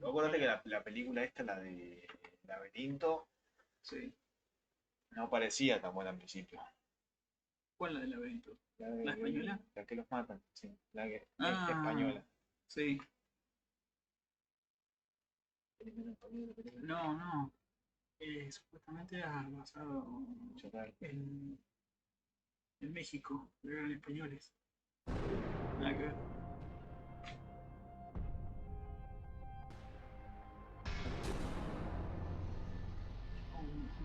Acuérdate que la película esta, la de Laberinto, Sí. no parecía tan buena al principio. ¿Cuál la del laberinto? ¿La española? La que los matan, sí. La que española. Sí. No, no. Supuestamente era basado en México, pero eran españoles. Nada que ver.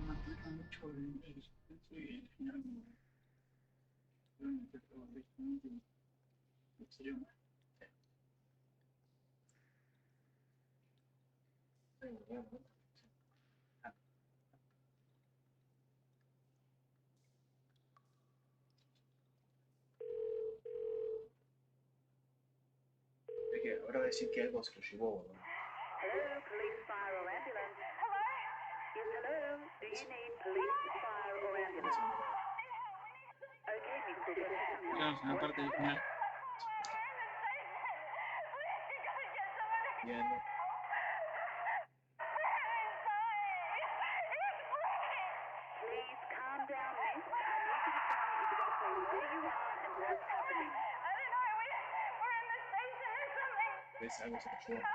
Mantiene mucho el suspenso y el final sería es que ahora voy a decir que algo se lo llevó, ¿no? Hello, police, fire or ambulance. Hello? Yes, hello. Do you need police, fire or ambulance? Okay, Miss Professor. digamos, en la parte del final. Bien. Please calm down, miss. I need you to tell me exactly where you are and what's happening. I don't know. We're in the station or something. ¿Ves? Algo se lo llevó.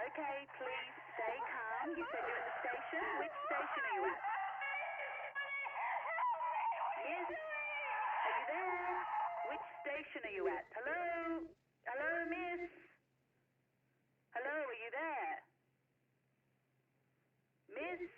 Okay, please stay calm. You said you're at the station. Which station are you at? Yes. Are you there? Which station are you at? Hello? Hello, miss? Hello, are you there? Miss?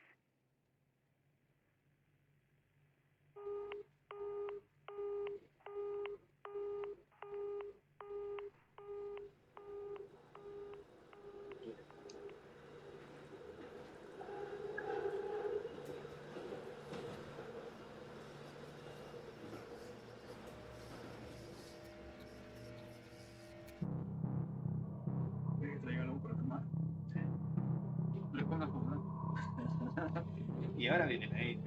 ¿Quieres que traiga algo para tomar? Sí. No le pongas con nada. Y ahora vienen ahí.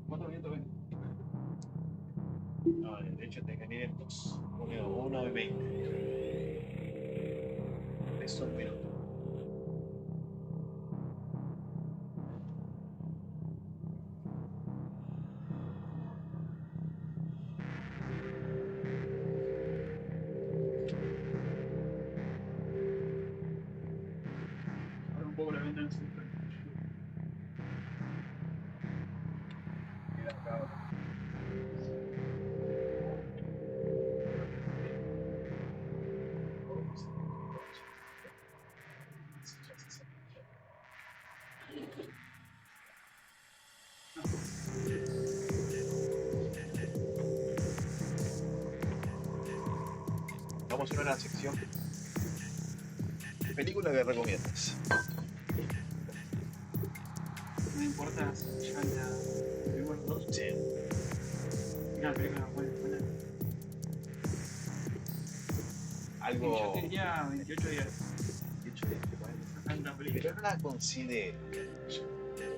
¿Cuántos minutos ven? No, de hecho te gané en 2. 1 y 20. Eso es un minuto. Ahora un poco la venta en el centro. Mira acá ahora. Vamos a una sección. ¿Qué película que recomiendas? No me importa si ya la vimos los dos. Sí. Una película buena. Algo. Yo te diría 28 días. 28 días. Hay una película. Pero no la considero.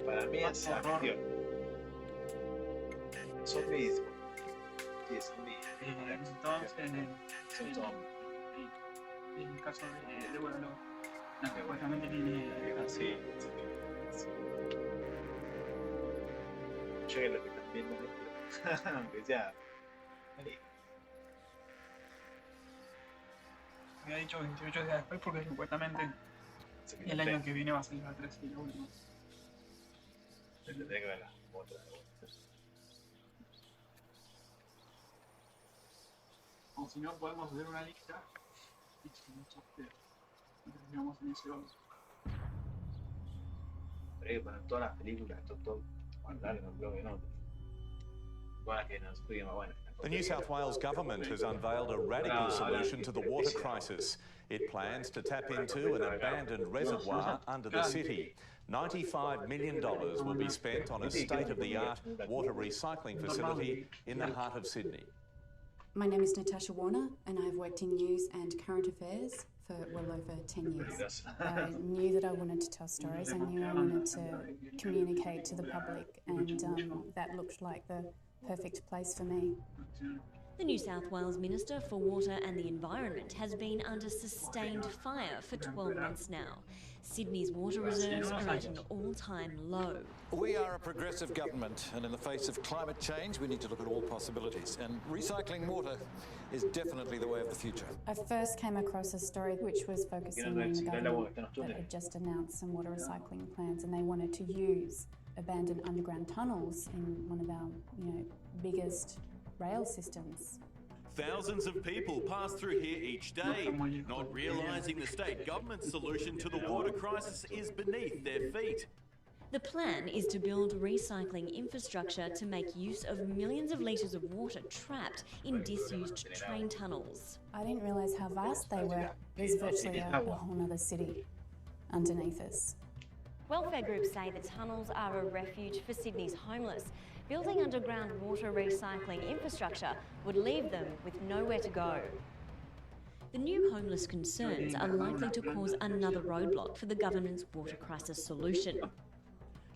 Para mí es Horror. acción. Zombies. Sí, zombies. Entonces, Son zombies. en el caso de bueno, no, que supuestamente tiene Sí. Yo que lo que están viendo esto, aunque sea. había dicho 28 días después porque supuestamente el año que viene va a salir la 3 y la última. Tendré que ver las otras. O si no, podemos hacer una lista y terminamos en ese orden. Tendré que poner todas las películas, todo guardarlo en un blog de notas. Igual que nos fui más bueno. The New South Wales government has unveiled a radical solution to the water crisis. It plans to tap into an abandoned reservoir under the city. $95 million will be spent on a state-of-the-art water recycling facility in the heart of Sydney. My name is Natasha Warner and I've worked in news and current affairs for well over 10 years. I knew that I wanted to tell stories, I knew I wanted to communicate to the public, and that looked like the perfect place for me. The New South Wales Minister for Water and the Environment has been under sustained fire for 12 months now. Sydney's water reserves are at an all-time low. We are a progressive government, and in the face of climate change, we need to look at all possibilities. And recycling water is definitely the way of the future. I first came across a story which was focusing on the government that had just announced some water recycling plans, and they wanted to use abandoned underground tunnels in one of our, biggest rail systems. Thousands of people pass through here each day, not realising the state government's solution to the water crisis is beneath their feet. The plan is to build recycling infrastructure to make use of millions of litres of water trapped in disused train tunnels. I didn't realise how vast they were. There's virtually a whole other city underneath us. Welfare groups say the tunnels are a refuge for Sydney's homeless. Building underground water recycling infrastructure would leave them with nowhere to go. The new homeless concerns are likely to cause another roadblock for the government's water crisis solution.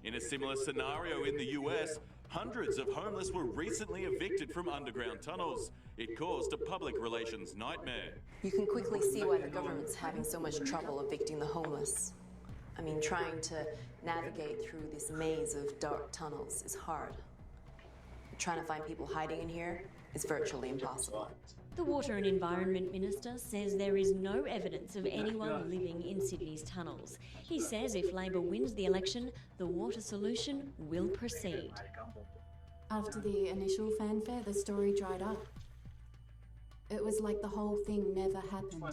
In a similar scenario in the US, hundreds of homeless were recently evicted from underground tunnels. It caused a public relations nightmare. You can quickly see why the government's having so much trouble evicting the homeless. I mean, trying to navigate through this maze of dark tunnels is hard. Trying to find people hiding in here is virtually impossible. The Water and Environment Minister says there is no evidence of anyone living in Sydney's tunnels. He says if Labor wins the election, the water solution will proceed. After the initial fanfare, the story dried up. It was like the whole thing never happened.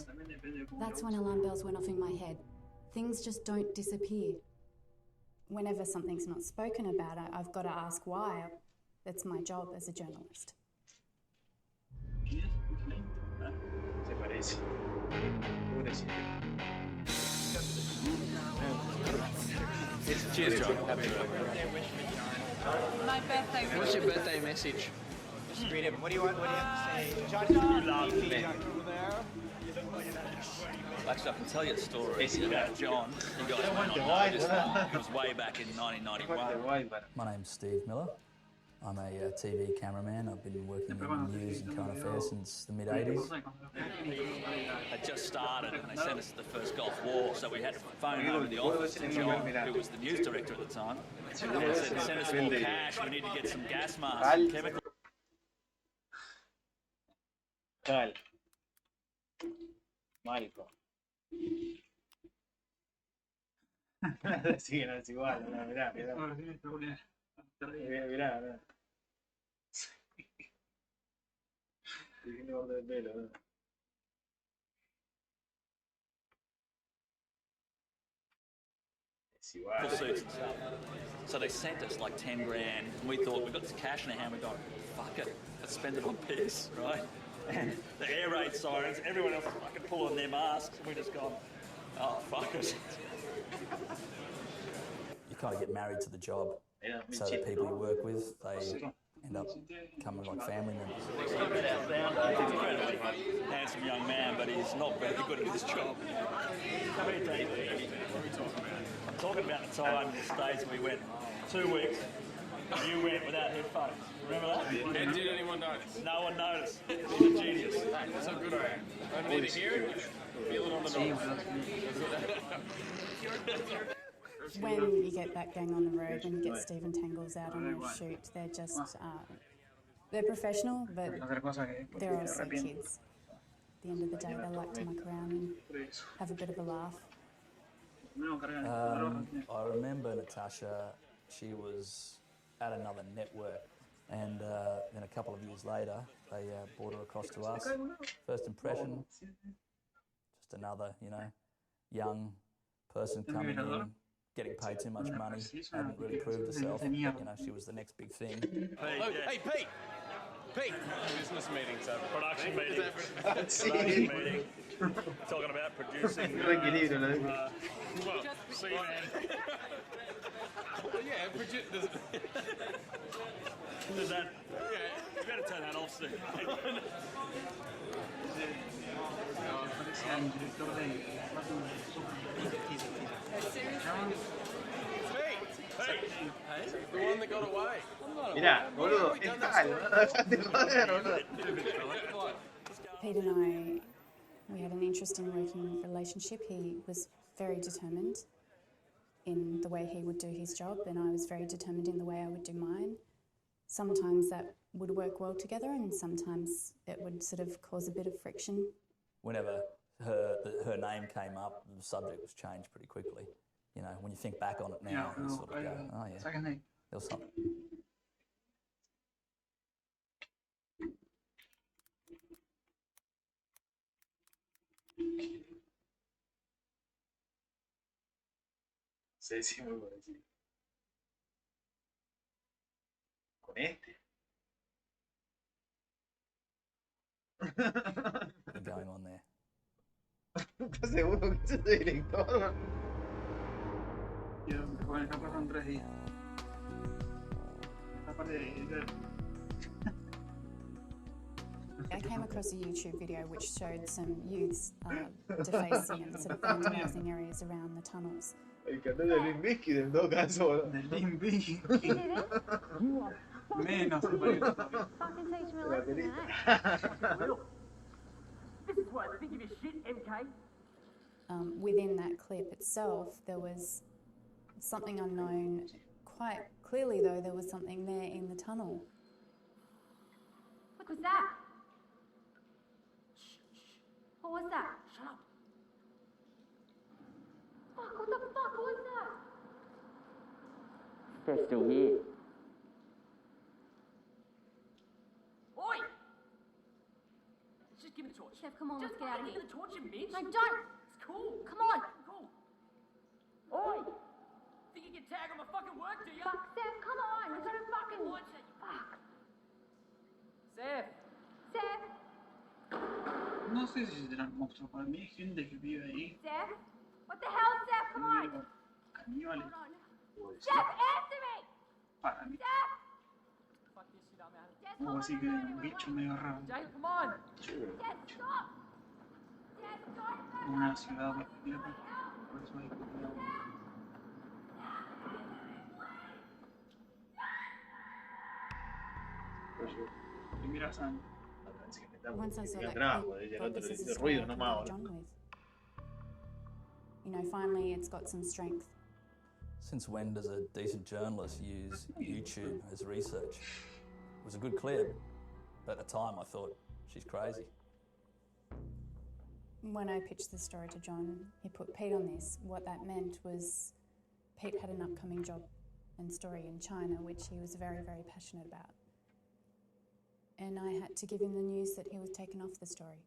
That's when alarm bells went off in my head. Things just don't disappear. Whenever something's not spoken about, I've got to ask why. That's my job as a journalist. Cheers, John. Happy My birthday. What's your birthday message? Just read it. What do you want? What do you have to say? John, you love me. Actually, I can tell you a story about John. You guys might not know this one. It was way back in 1991. My name's Steve Miller. I'm a TV cameraman. I've been working in news and current affairs since the mid-80s. It just started and they sent us to the first Gulf War, so we had to phone over the office to John, who was the news director at the time, and said, send us more cash, we need to get some gas masks and chemical. Cal. Marico. Sí, no es igual, no, mirá. Mirá. Tiene borde de pelo, ¿no? Suits and stuff. So they sent us like 10 grand, and we thought, we've got this cash in our hand, we thought, fuck it, let's spend it on piss, right? And the air raid sirens, everyone else is fucking pulling their masks, and we just gone, oh, fuck it. You kind of get married to the job, so the people you work with, they end up becoming like family members. He's an incredibly handsome young man, but he's not very good at his job. How many days are you talking about? I'm talking about the time in the States we went 2 weeks, and you went without headphones. Remember that? And did anyone notice? No one noticed. He's a genius. That's how good I am. I don't need to hear it, feel it on the nose. When you get that gang on the road, when you get Stephen Tangles out on a shoot, they're just, they're professional, but they're also kids. At the end of the day, they like to muck around and have a bit of a laugh. I remember Natasha, she was at another network, and then a couple of years later, they brought her across to us. First impression, just another, young person coming in, getting paid too much money, hadn't really proved herself, but, she was the next big thing. Hey, Pete! Pete! Business meetings over. Production meeting. Production meeting. Talking about producing. Well, see, man. Yeah, Does that? Yeah. You better turn that off soon. The one that got away. Mira, boludo, es tal, ¿no? Déjate joder, boludo. Pete and I, we had an interesting working relationship. He was very determined in the way he would do his job, and I was very determined in the way I would do mine. Sometimes that would work well together, and sometimes it would sort of cause a bit of friction. Whenever her name came up, the subject was changed pretty quickly. You know, when you think back on it now, you sort of go, oh yeah, there was something. Sí, sí, muy parecido. Con este. What's going on there? ¿Estás seguro que es el director? Bueno, está pasando 3 días. Esta parte de... I came across a YouTube video which showed some youths defacing and sort of vandalising areas around the tunnels. El canal de Limp Bizkit en todo caso, boludo. De Limp Bizkit. Menos se puede. Fucking teach me a lesson, eh? This is what I think of your shit, MK. Within that clip itself, there was something unknown. Quite clearly, though, there was something there in the tunnel. What was that? What was that? Shut up. Fuck, what the fuck was that? They're still here. Oi! Just give me the torch. Chef, come on, let's get out of here. Give me the torch, you bitch. No, don't. It's cool. Come on. Cool. Oi! Think you can tag on my fucking work, do you? Fuck, Seth, come on. We've got to fucking... Fuck. Seth. Seth. No sé si serán monstruos para mí, hay gente que vive ahí. Seth? What the hell, Seth? Come on. Caníbales. Seth, answer me! Para mí. Seth! Fuck this shit, I'm out of here. Algo así que un bicho medio raro. Jay, come on! Seth, stop! Seth, don't! Una ciudad completa. Por eso hay cuidado. Primera sangre. Once I saw that trabajo, clip, de I thought this is a de story I ruido can nomás, get John boludo. with. You know, finally it's got some strength. Since when does a decent journalist use YouTube as research? It was a good clip, but at the time I thought, she's crazy. When I pitched the story to John, he put Pete on this. What that meant was Pete had an upcoming job and story in China, which he was very, very passionate about. And I had to give him the news that he was taken off the story.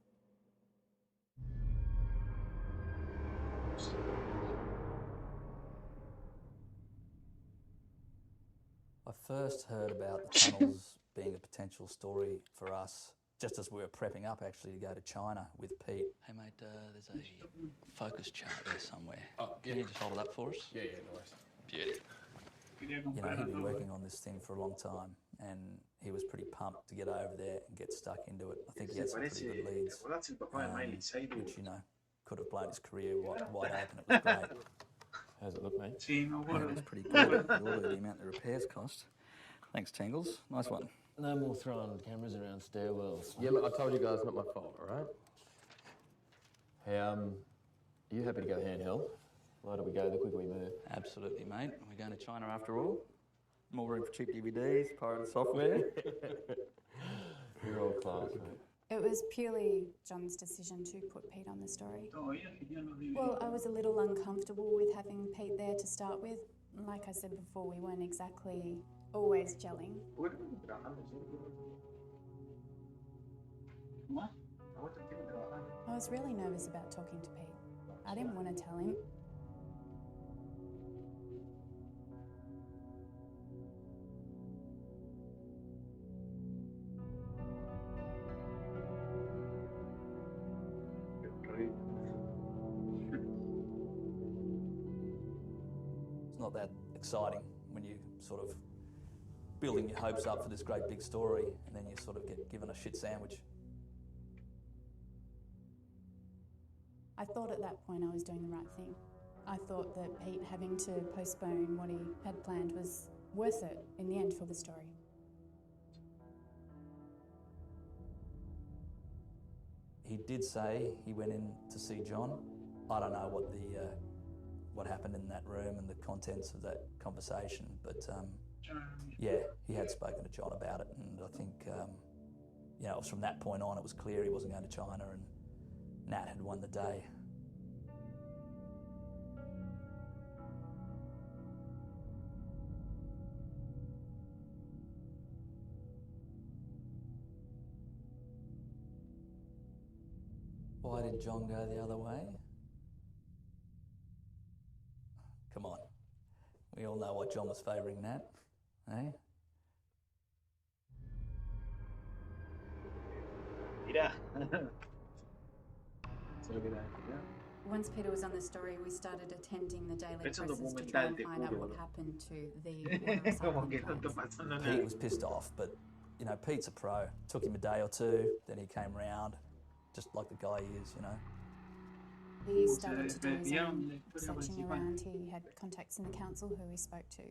I first heard about the tunnels being a potential story for us just as we were prepping up actually to go to China with Pete. Hey mate, there's a focus chart there somewhere. Oh, yeah. Can you just hold it up for us? Yeah, no worries. Beauty. You know, he'd been working on this thing for a long time and he was pretty pumped to get over there and get stuck into it. I think he had some pretty good leads, which, you know, could have blown his career wide open. It was great. How's it look, mate? Sí, me acuerdo. It was pretty good. The amount the repairs cost. Thanks, Tingles. Nice one. No more throwing cameras around stairwells. Yeah, look, I told you guys, not my fault, all right? Hey, are you happy to go handheld? The lighter we go, the quicker we move. Absolutely, mate. We're going to China after all. More room for cheap DVDs, pirated software. You're all class, mate. It was purely John's decision to put Pete on the story. Well, I was a little uncomfortable with having Pete there to start with. Like I said before, we weren't exactly always gelling. What? I was really nervous about talking to Pete. I didn't want to tell him. It's not that exciting when you sort of building your hopes up for this great big story and then you sort of get given a shit sandwich. I thought at that point I was doing the right thing. I thought that Pete having to postpone what he had planned was worth it in the end for the story. He did say he went in to see John. I don't know what happened in that room and the contents of that conversation, but yeah, he had spoken to John about it, and I think it was from that point on it was clear he wasn't going to China, and Nat had won the day. Why did John go the other way? Come on. We all know what John was favouring Nat, eh? Mira. Se lo queda mira. Once Peter was on the story, we started attending the daily Es un presses to try documental and de find out puro, what ¿no? happened to the water Como recycling que no está plants. pasando Pete nada. was pissed off, but, Pete's a pro. Took him a day or two, then he came round, just like the guy he is, He started to do his Repetía own la historia searching principal. around. He had contacts in the council who he spoke to.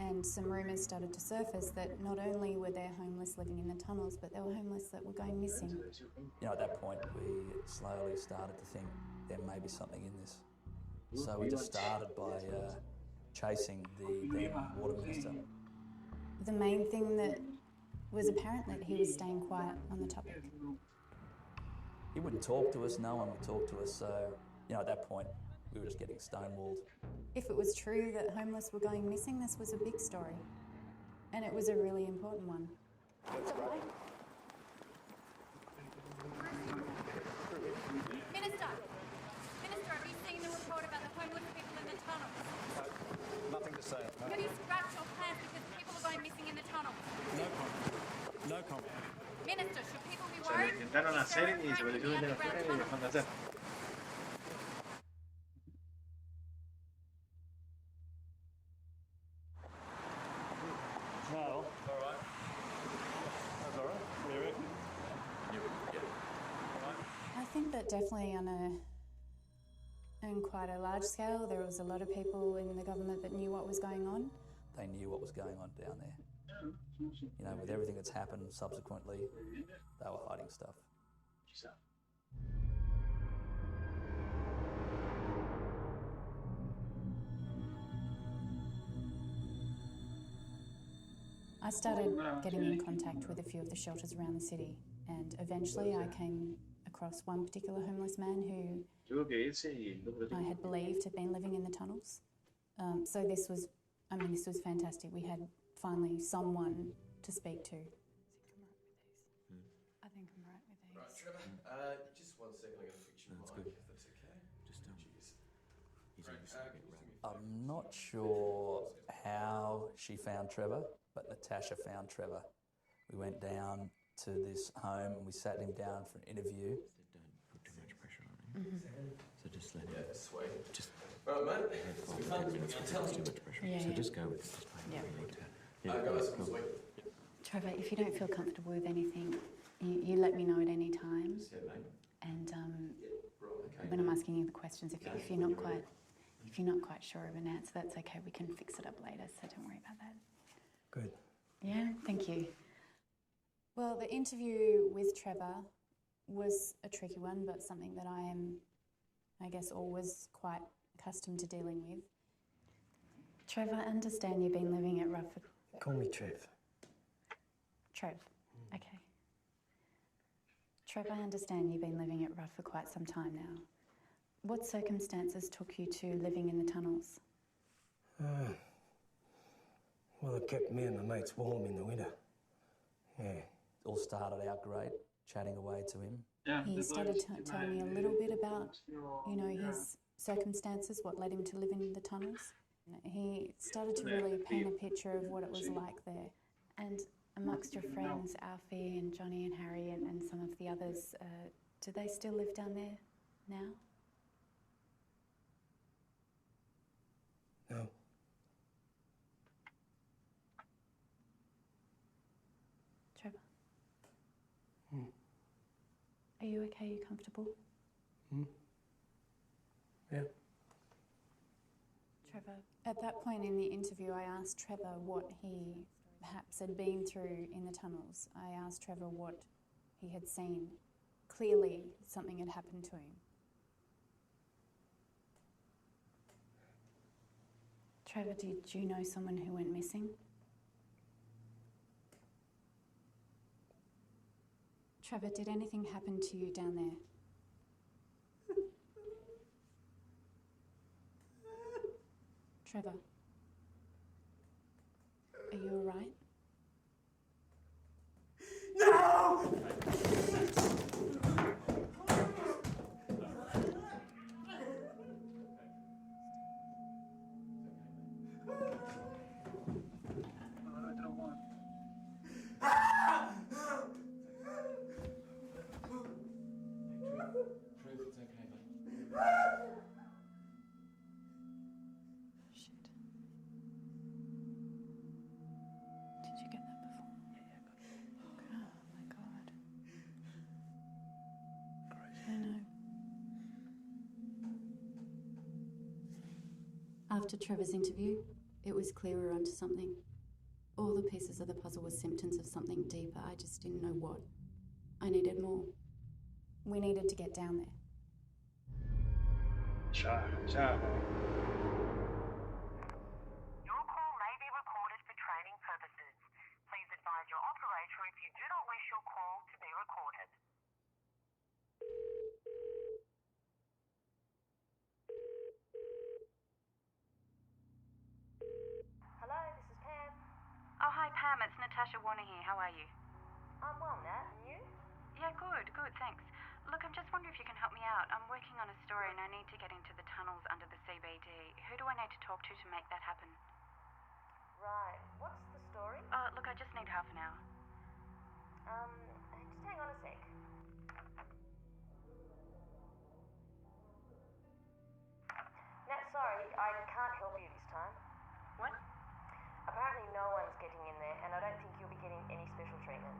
And some rumours started to surface that not only were there homeless living in the tunnels, but there were homeless that were going missing. At that point, we slowly started to think there may be something in this. So we just started by chasing the then water minister. The main thing that was apparent that he was staying quiet on the topic. He wouldn't talk to us, no one would talk to us, so, at that point, we were just getting stonewalled. If it was true that homeless were going missing, this was a big story. And it was a really important one. Minister, have you seen the report about the homeless people in the tunnels? Nothing to say. Have you scrapped your plans because people are going missing in the tunnels? No comment. No comment. Minister, should people be Se lo worried? intentaron hacer y se lo hicieron de la fuera y dejaron de hacer. Well, all right. That's all right. What do you reckon? I think that definitely on quite a large scale, there was a lot of people in the government that knew what was going on. They knew what was going on down there. With everything that's happened subsequently, they were hiding stuff. I started getting in contact with a few of the shelters around the city, and eventually I came across one particular homeless man who I had believed had been living in the tunnels. So this was fantastic. We had finally someone to speak to. I think I'm right with these. Right, Trevor. Just 1 second, I'm going to fix your mic, if that's okay. Just Cheers. I'm not sure how she found Trevor, but Natasha found Trevor. We went down to this home and we sat him down for an interview. Don't put too much pressure on him. So just let him. Yeah, sweet. Just. All right, mate. Have It's 5 been fun. minutes Tell without us. too much pressure. Yeah, So yeah. just go with it. Just play Yeah. Guys, cool. sweet. Trevor, if you don't feel comfortable with anything, you let me know at any time. Just head, mate. And Right, okay. when I'm asking you the questions, if you're not quite sure of an answer, that's okay. We can fix it up later, so don't worry about that. Good. Yeah, thank you. Well, the interview with Trevor was a tricky one, but something that I am, I guess, always quite accustomed to dealing with. Trevor, I understand you've been living at Rufford. Call me Trev. Trev, okay. Trevor, I understand you've been living at Ruff for quite some time now. What circumstances took you to living in the tunnels? Well, it kept me and my mates warm in the winter. Yeah. It all started out great, chatting away to him. He started telling me a little bit about, his circumstances, what led him to live in the tunnels. He started to really paint a picture of what it was like there. And amongst your friends, Alfie and Johnny and Harry and some of the others, do they still live down there now? No. Trevor? Are you okay? Are you comfortable? Yeah. Trevor. At that point in the interview, I asked Trevor what he perhaps had been through in the tunnels. I asked Trevor what he had seen. Clearly, something had happened to him. Trevor, did you know someone who went missing? Trevor, did anything happen to you down there? Trevor, are you all right? No! Did you get that before? Yeah, oh my God. I know. After Trevor's interview, it was clear we were onto something. All the pieces of the puzzle were symptoms of something deeper. I just didn't know what. I needed more. We needed to get down there. Ciao. Your call may be recorded for training purposes. Please advise your operator if you do not wish your call to be recorded. Hello, this is Pam. Oh, hi, Pam. It's Natasha Warner here. How are you? I'm well, Nat. And you? Yeah, good, thanks. Look, I'm just wondering if you can help me out. I'm working on a story and I need to get into the tunnels under the CBD. Who do I need to talk to make that happen? Right. What's the story? Look, I just need half an hour. Just hang on a sec. Nat, sorry, I can't help you this time. What? Apparently no one's getting in there, and I don't think you'll be getting any special treatment.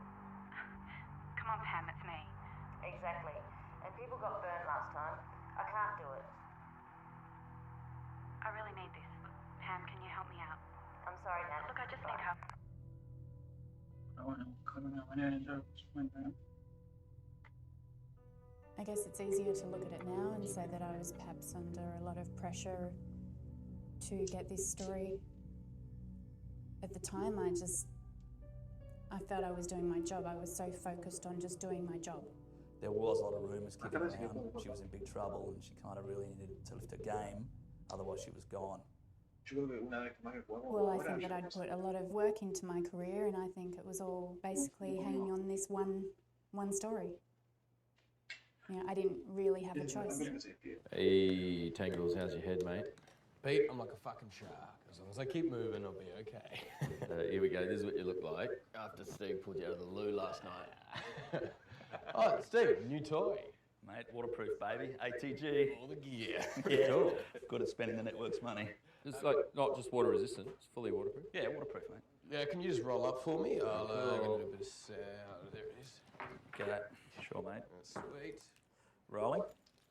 Come on, Pam, it's me. Exactly. And people got burned last time. I can't do it. I really need this. Pam, can you help me out? I'm sorry, Nat. Look, I just need half. I guess it's easier to look at it now and say that I was perhaps under a lot of pressure to get this story. At the time, I felt I was doing my job. I was so focused on just doing my job. There was a lot of rumours kicking around. She was in big trouble and she kind of really needed to lift her game, otherwise she was gone. Well, I think that I'd put a lot of work into my career, and I think it was all basically hanging on this one story. You know, I didn't really have a choice. Hey, Tangles, how's your head, mate? Pete, I'm like a fucking shark. As long as I keep moving, I'll be okay. Here we go. This is what you look like after Steve pulled you out of the loo last night. Oh, Steve, new toy. Mate, waterproof, baby. ATG. All the gear. Yeah. Cool. Good at spending the network's money. It's like not just water resistant, it's fully waterproof. Yeah, waterproof, mate. Yeah, can you just roll up for me? I'll get a little bit of sound. There it is. Okay, sure, mate. Sweet. Rolling?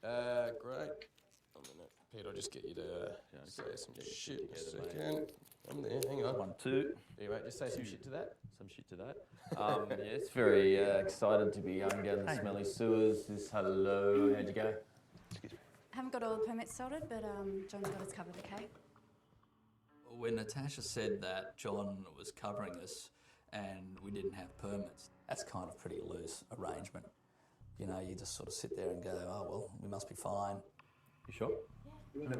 Great. I'm in it. Pete, I'll just get you to say some shit in a second. I'm there, hang on. 1, 2. There, mate, just say some shit to that. Some shit to that. Yes, very excited to be going down the smelly sewers. Hello, how'd you go? Excuse me. Haven't got all the permits sorted, but John's got us covered, okay? When Natasha said that John was covering us and we didn't have permits, that's kind of pretty loose arrangement. You know, you just sort of sit there and go, oh, well, we must be fine. You sure? When?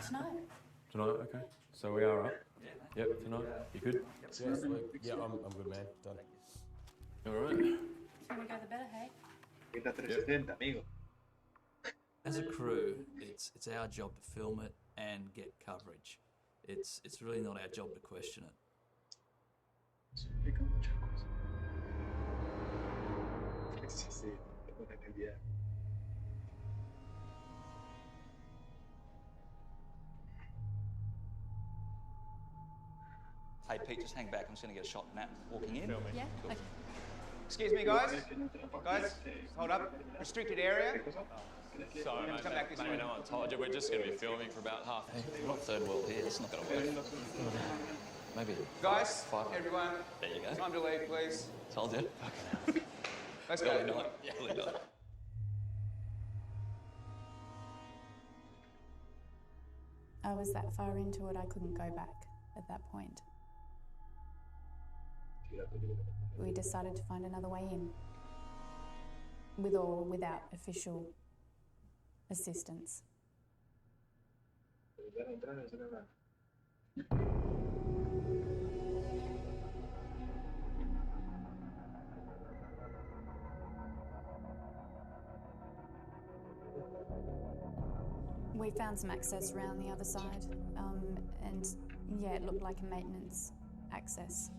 Tonight. Tonight, okay. So we are up? Yep, tonight. You good? Yeah, sweet. Yeah, I'm good, man. Done. All right. The sooner we go, the better, hey? As a crew, it's our job to film it and get coverage. It's really not our job to question it. Hey, Pete, just hang back. I'm just going to get a shot of Nat walking in. Yeah? Okay. Excuse me, guys. Guys, hold up. Restricted area. Sorry, mate. Come back this way. No one told you. We're just going to be filming for about half. Hey, we're not third world here. It's not going to work. Maybe. Guys, 5. everyone. There you go. Time to leave, please. Told you. Let's Early go. night. Yeah, early night. I was that far into it, I couldn't go back at that point. We decided to find another way in, with or without official assistance. We found some access around the other side, and yeah, it looked like a maintenance access.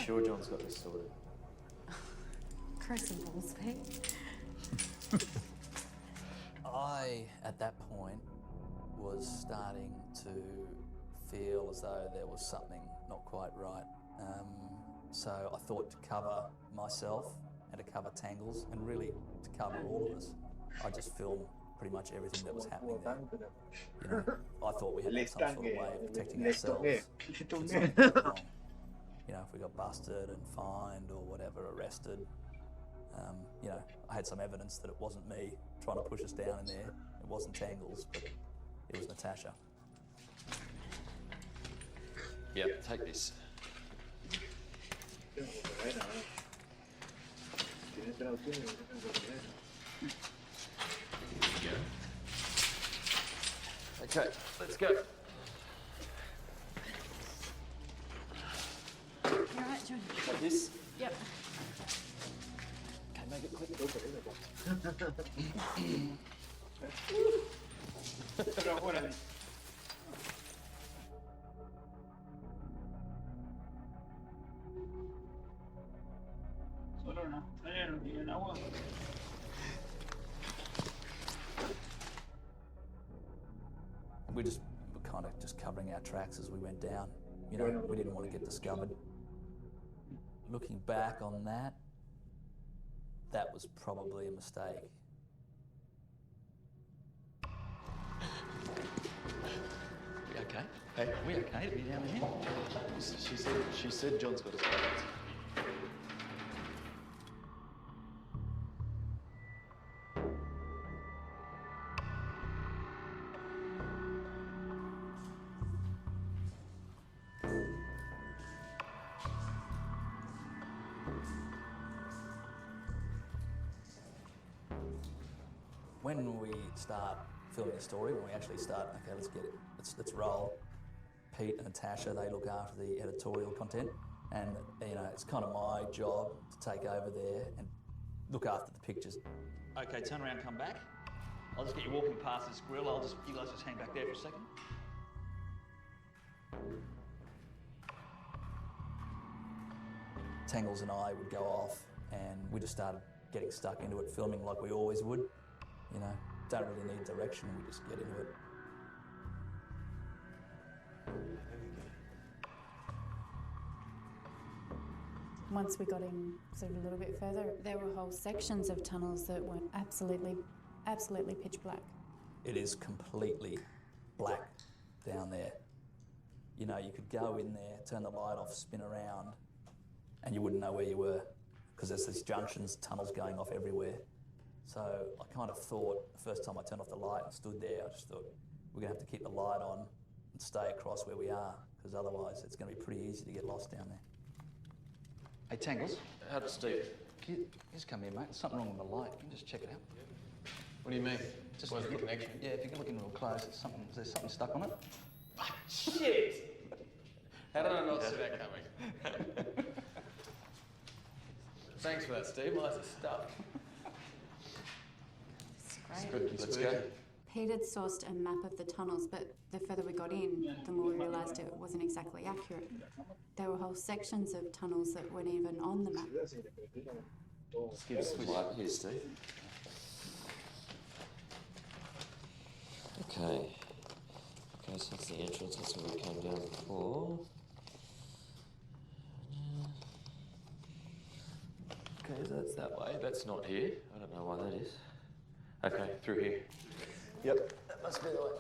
Sure, John's got this sorted. Gross and balls, Pete. I, at that point, was starting to feel as though there was something not quite right. So I thought to cover myself and to cover Tangles, and really to cover all of us, I just filmed pretty much everything that was happening there. You know, I thought we had some sort of way of protecting ourselves. If something went wrong. You know, if we got busted and fined or whatever, arrested. You know, I had some evidence that it wasn't me trying to push us down in there. It wasn't Tangles, but it was Natasha. Yep, take this. Okay, let's go. You alright, John? Like this? Yep. Okay, make it quick. Solo no. No tienen agua. We were kind of just covering our tracks as we went down. You know, we didn't want to get discovered. Looking back on that, that was probably a mistake. We okay? Hey, we okay to be down here? She said John's got us covered. When we start filming a story, when we actually start, okay, let's get it, let's roll. Pete and Natasha, they look after the editorial content, and you know, it's kind of my job to take over there and look after the pictures. Okay, turn around, come back. I'll just get you walking past this grill. You guys just hang back there for a second. Tangles and I would go off, and we just started getting stuck into it, filming like we always would. You know, don't really need direction, we just get into it. Once we got in sort of a little bit further, there were whole sections of tunnels that were absolutely pitch black. It is completely black down there. You know, you could go in there, turn the light off, spin around, and you wouldn't know where you were, because there's these junctions, tunnels going off everywhere. So I kind of thought, the first time I turned off the light and stood there, I just thought, we're going to have to keep the light on and stay across where we are, because otherwise it's going to be pretty easy to get lost down there. Hey, Tangles. How does Steve? Can you just come here, mate. There's something wrong with the light. Can you just check it out? What do you mean? Just Where's the connection? Yeah, if you can look in real close, is there something stuck on it? Shit! How did I not see that coming? Thanks for that, Steve. Well, that's stuff. Let's go. Pete had sourced a map of the tunnels, but the further we got in, the more we realised it wasn't exactly accurate. There were whole sections of tunnels that weren't even on the map. Let's give us some light here, Steve. Okay. Okay, so that's the entrance. That's where we came down before. Okay, so that's that way. That's not here. I don't know why that is. Okay, through here. Yep, that must be the way.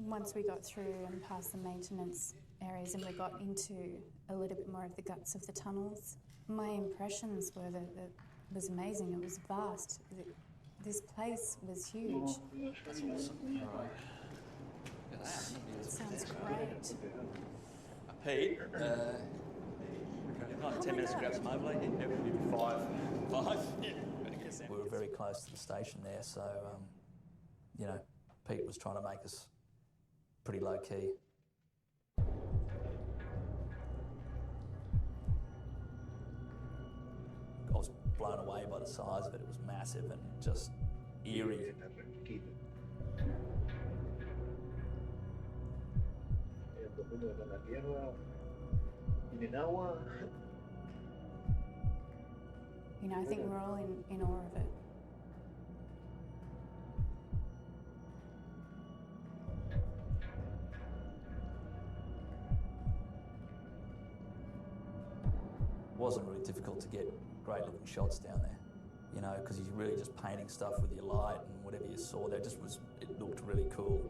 Once we got through and past the maintenance areas and we got into a little bit more of the guts of the tunnels, my impressions were that it was amazing. It was vast. This place was huge. That's awesome. Right. Look at that. It sounds great. Pete, not 10 minutes to grab some overlay. Yeah, maybe 5. Yeah. We were very close to the station there, so, you know, Pete was trying to make us pretty low key. I was blown away by the size of it. It was massive and just eerie. You know, I think we're all in awe of it. It wasn't really difficult to get great looking shots down there, you know, because you're really just painting stuff with your light and whatever you saw there, it looked really cool.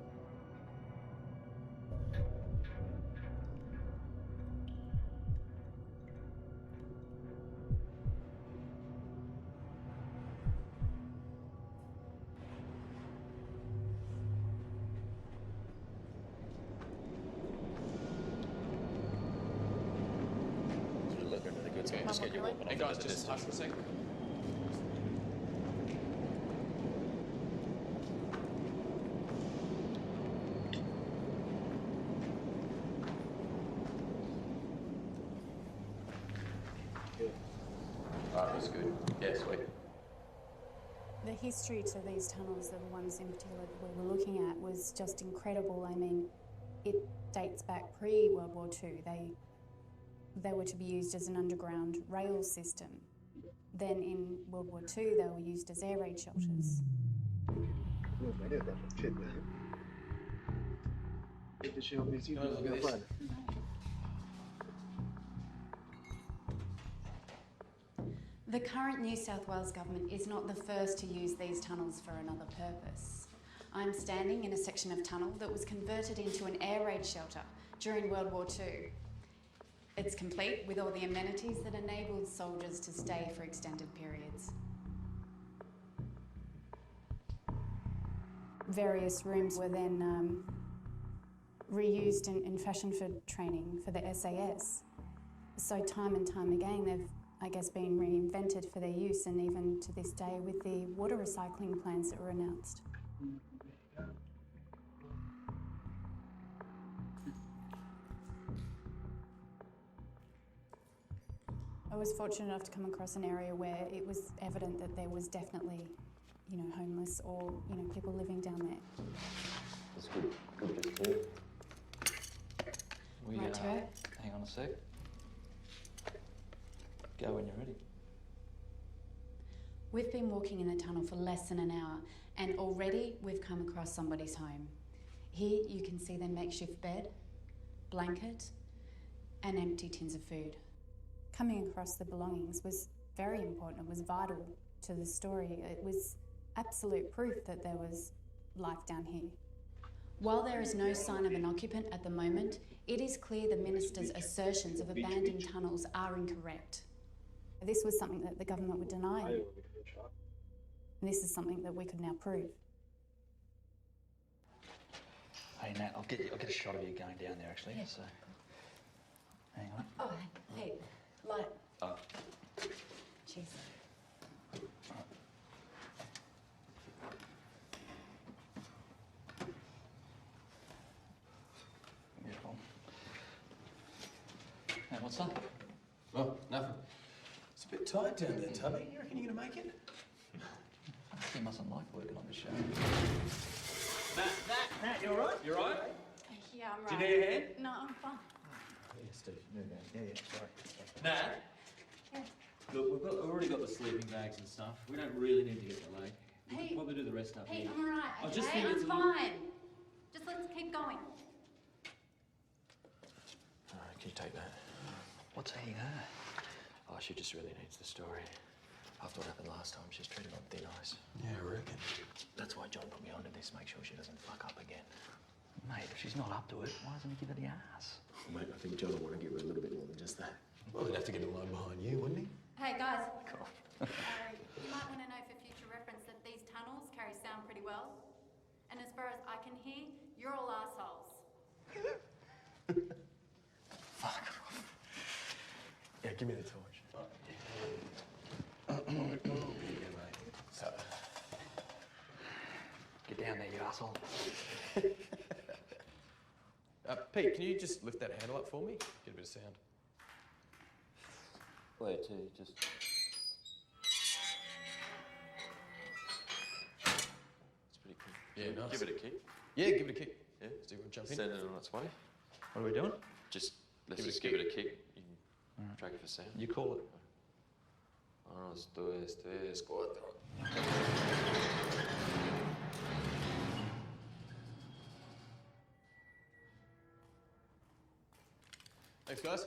Just get you walking. Hey guys, just hush for a second. That was good. Yeah, sweet. The history to these tunnels, the ones in particular that we were looking at, was just incredible. I mean, it dates back pre-World War II. They were to be used as an underground rail system. Then in World War II, they were used as air raid shelters. The current New South Wales government is not the first to use these tunnels for another purpose. I'm standing in a section of tunnel that was converted into an air raid shelter during World War II. It's complete with all the amenities that enabled soldiers to stay for extended periods. Various rooms were then reused and fashioned for training for the SAS. So time and time again, they've, I guess, been reinvented for their use, and even to this day with the water recycling plans that were announced. I was fortunate enough to come across an area where it was evident that there was definitely, you know, homeless or, you know, people living down there. That's good. Good to hear. Right to go? Hang on a sec. Go when you're ready. We've been walking in the tunnel for less than an hour, and already we've come across somebody's home. Here you can see their makeshift bed, blanket, and empty tins of food. Coming across the belongings was very important. It was vital to the story. It was absolute proof that there was life down here. While there is no sign of an occupant at the moment, it is clear the minister's assertions of abandoned tunnels are incorrect. This was something that the government would deny. And this is something that we could now prove. Hey Nat, I'll get a shot of you going down there actually. Yeah. So, hang on. Oh, hey, light. Oh. Cheers. Beautiful. Hey, what's up? Oh, nothing. It's a bit tight down there, Tubby. You reckon you're gonna make it? He mustn't like working on the show. Nat, you all right? You all right? Yeah, I'm Do right. you need a hand? No, I'm fine. Yeah, Steve. No, yeah, sorry. Nat? Yeah. Look, we've already got the sleeping bags and stuff. We don't really need to get delayed. We Hey, can probably do the rest up Hey, here. I'm all right. I just okay? think it's I'm a little- fine. Just let's keep keep going. Can you take that? What's eating her? Oh, she just really needs the story. After what happened last time, she's treated on thin ice. Yeah, I reckon. That's why John put me onto this, make sure she doesn't fuck up again. Mate, if she's not up to it, why doesn't he give her the ass? Well, mate, I think John will want to give her a little bit more than just that. Well, he'd have to get a line behind you, wouldn't he? Hey, guys. Cool. You might want to know for future reference that these tunnels carry sound pretty well. And as far as I can hear, you're all assholes. Fuck. Yeah, give me the torch. Get down there, you asshole. Pete, can you just lift that handle up for me? Get a bit of sound. Where to? Just... It's pretty cool. Yeah, nice. Give it a kick. Yeah, give it a kick. Yeah? So you want to jump in? Send it on its way. What are we doing? Let's Give it a just give it a kick. You can track it for sound. You call it. 1, 2, 3, 4. Thanks, guys.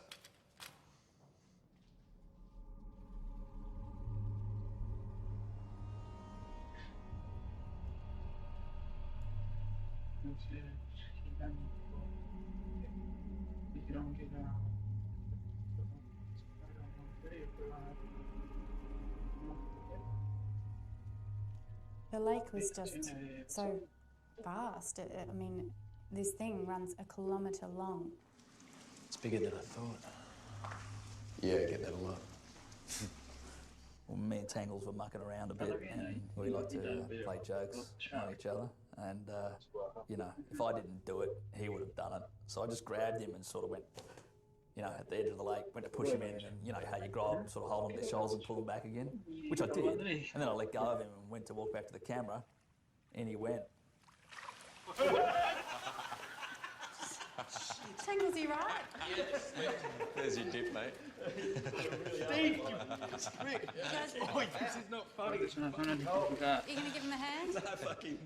The lake was just so vast. I mean, this thing runs a kilometre long. It's bigger than I thought. Yeah, I get that a lot. Well, me and Tangles were mucking around a bit, and we like to play jokes on each other. And, you know, if I didn't do it, he would have done it. So I just grabbed him and sort of went, you know, at the edge of the lake, went to push him in, and you know how you grab him, sort of hold him to their shoulders and pull him back again, which I did. And then I let go of him and went to walk back to the camera, and he went. Tangles, you right? There's your dip, mate. Steve! Rick! Boy, this is not funny. You gonna give him a hand? Nah, fuck him.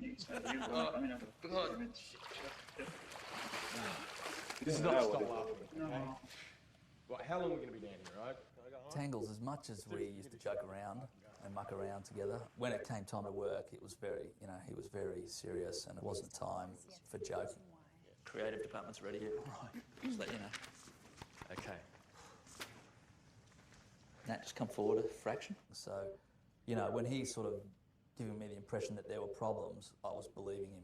This is not stop laughing. Right, how long are we going to be down here, right? Tangles, as much as we used to joke around and muck around together, when it came time to work, it was very, you know, he was very serious, and it wasn't time for joking. Creative department's ready here. Right. Just let you know. Okay. Nat, just come forward a fraction. So, you know, when he sort of giving me the impression that there were problems, I was believing him.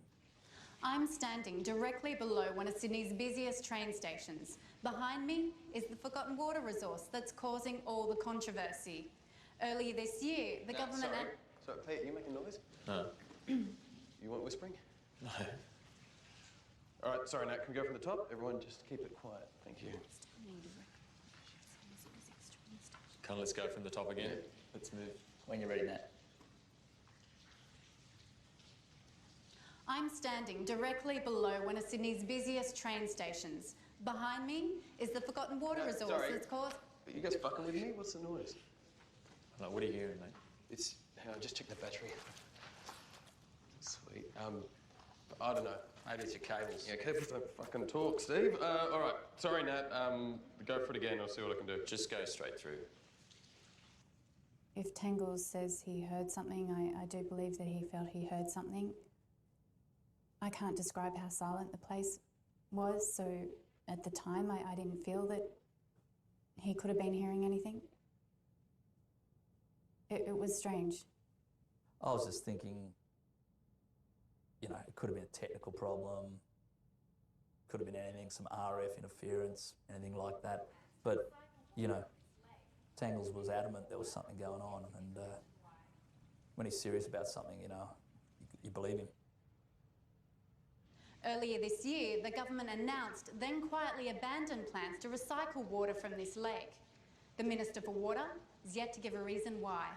I'm standing directly below one of Sydney's busiest train stations. Behind me is the forgotten water resource that's causing all the controversy. Earlier this year, the government... Sorry, Pete, are you making noise? No. You want whispering? No. All right, sorry, Nat, can we go from the top? Everyone just keep it quiet. Thank you. Come on, let's go from the top again. Let's move. When you're ready, Nat. I'm standing directly below one of Sydney's busiest train stations. Behind me is the forgotten water resource that's caused... Are you guys fucking with me? What's the noise? Like, what are you hearing, mate? It's... Hang on, just check the battery. Sweet. I don't know. Maybe it's your cables. Yeah, cables don't fucking talk, Steve. All right. Sorry, Nat. Go for it again. I'll see what I can do. Just go straight through. If Tangles says he heard something, I do believe that he felt he heard something. I can't describe how silent the place was, so at the time I didn't feel that he could have been hearing anything. It was strange. I was just thinking, you know, it could have been a technical problem, could have been anything, some RF interference, anything like that. But, you know, Tangles was adamant there was something going on, and when he's serious about something, you know, you believe him. Earlier this year, the government announced, then quietly abandoned plans to recycle water from this lake. The Minister for Water is yet to give a reason why.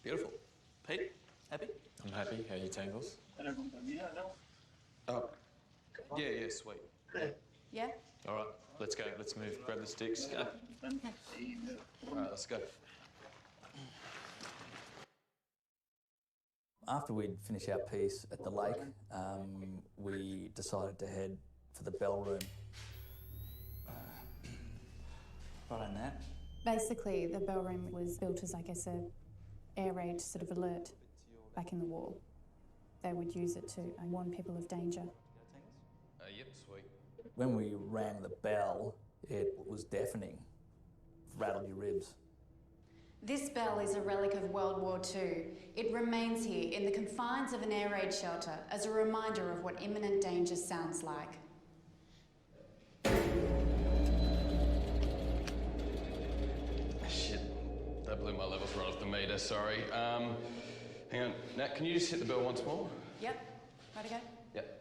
Beautiful. Pete, happy? I'm happy. How are you, Tangles? Oh, yeah, sweet. Yeah? All right, let's go. Let's move. Grab the sticks. Go. All right, let's go. After we'd finished our piece at the lake, we decided to head for the bell room. Right on that. Basically, the bell room was built as, I guess, a air raid sort of alert back in the war. They would use it to warn people of danger. Yep, sweet. When we rang the bell, it was deafening. Rattled your ribs. This bell is a relic of World War II. It remains here in the confines of an air raid shelter as a reminder of what imminent danger sounds like. Shit, that blew my levels right off the meter, sorry. Hang on, Nat, can you just hit the bell once more? Yep. Ready to go? Yep.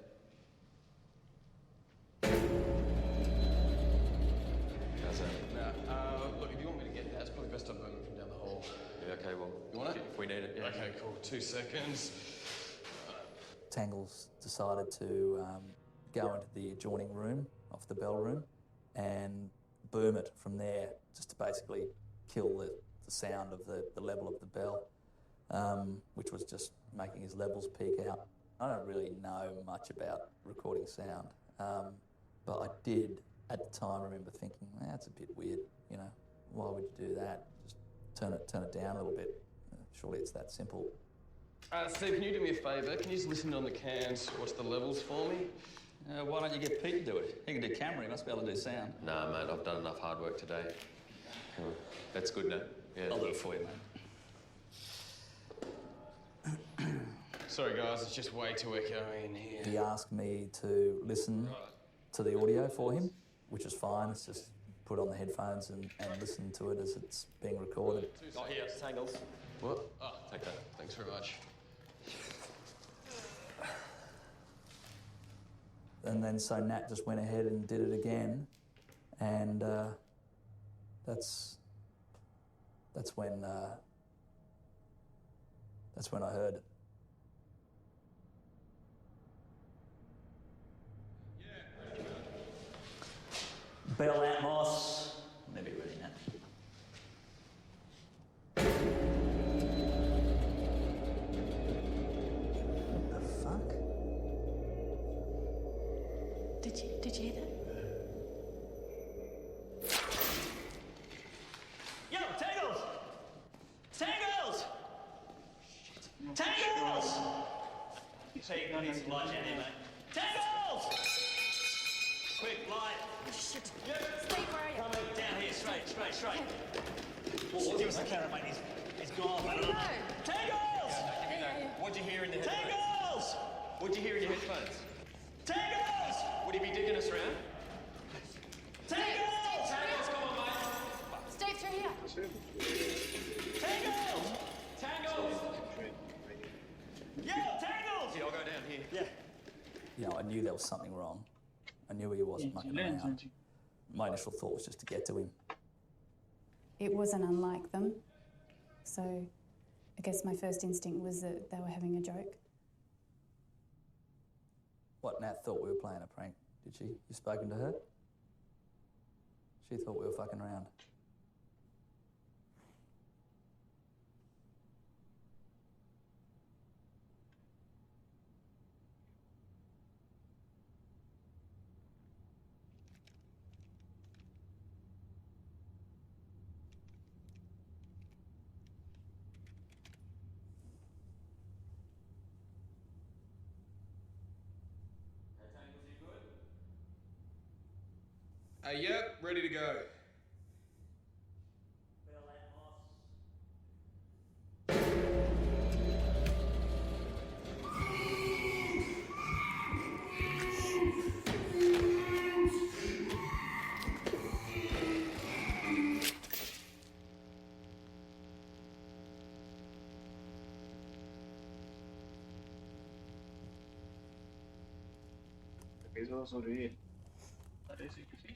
How's that? Now, look, if you want me to get that, it's probably best I boom it from down the hall. Yeah, okay, well, You want it? if we need it, yeah. Okay, cool. 2 seconds. Tangles decided to go into the adjoining room off the bell room and boom it from there, just to basically kill the sound of the level of the bell, which was just making his levels peak out. I don't really know much about recording sound, but I did at the time remember thinking, that's a bit weird, you know, why would you do that? Just turn it down a little bit. Surely it's that simple. Steve, can you do me a favour? Can you just listen on the cans, watch the levels for me? Why don't you get Pete to do it? He can do camera, he must be able to do sound. Nah, mate, I've done enough hard work today. That's good, Nat. Yeah. I'll do it for you, mate. Sorry, guys, it's just way too echoey in here. He asked me to listen to the audio for him, which is fine. It's just put on the headphones and listen to it as it's being recorded. Oh, here, Tangles. What? Oh, take that. Thanks very much. And then so Nat just went ahead and did it again, and that's when I heard it. Bell Atmos. Maybe ready now. What the fuck? Did you hear that? Yo, Tangles! Tangles! Tangles! Pete, I need some light down here, mate. Tangles! Quick, light. Shit. Yep. Steve, where are you? Coming down here, straight. Well, give us the camera, mate. He's gone. Where do you go? Tangles! Yeah. What'd you hear in the headphones? Tangles! What'd you hear in your headphones? Tangles! Would he be digging us around? Tangles! Tangles, come on, mate. Steve, through here. Tangles! Tangles! Yo, Tangles! Yeah, I'll go down here. Yeah. You know, I knew there was something wrong. I knew he wasn't mucking around. My initial thought was just to get to him. It wasn't unlike them. So I guess my first instinct was that they were having a joke. What, Nat thought we were playing a prank, did she? You spoken to her? She thought we were fucking around. Yep, ready to go. Empezó a sobrevivir. Parece que sí.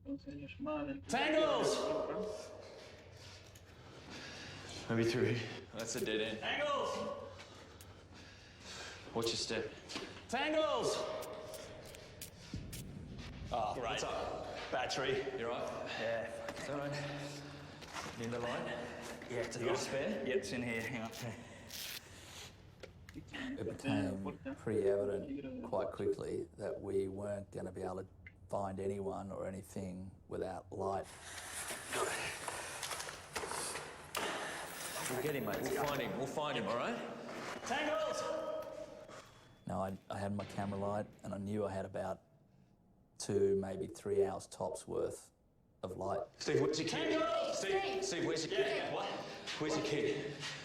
Entonces la llamada del... Tangles! Maybe through here. That's a dead end. Tangles! Watch your step. Tangles! Oh, Yeah, right. what's up? Battery. You right? Yeah. It's all right. Need the light? Yeah, it's You got a spare? Yeah, it's in here. Hang on. It became pretty evident quite quickly that we weren't going to be able to find anyone or anything without light. We'll get him, mate. We'll find him. We'll find him, all right? Tangles! Now, I had my camera light and I knew I had about 2, maybe 3 hours tops worth of light. Steve, where's your kid? Tangles! Steve, where's your kid? What? Where's your kid?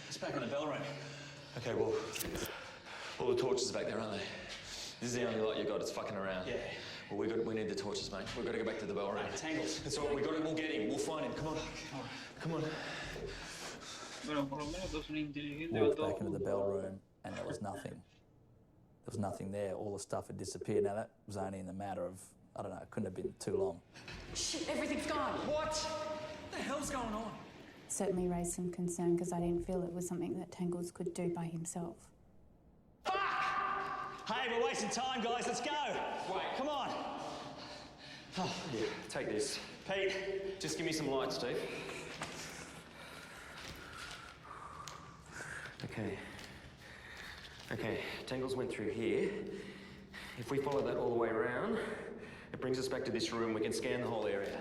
It's back in the bell room. Okay, well, all the torches are back there, aren't they? This is the only light you got. It's fucking around. Yeah. Well, we need the torches, mate. We've got to go back to the bell room. Right, Tangles. It's all right. We'll get him. We'll find him. Come on. Come on. Bueno, por lo menos dos son inteligentes. Walked back into the bell room and there was nothing. There was nothing there. All the stuff had disappeared. Now, that was only in the matter of, I don't know, it couldn't have been too long. Shit, everything's gone. What? What the hell's going on? Certainly raised some concern because I didn't feel it was something that Tangles could do by himself. Fuck! Hey, we're wasting time, guys. Let's go. Wait. Come on. Oh, yeah, take this. Pete. Just give me some light, Steve. Okay, Tangles went through here. If we follow that all the way around, it brings us back to this room. We can scan the whole area.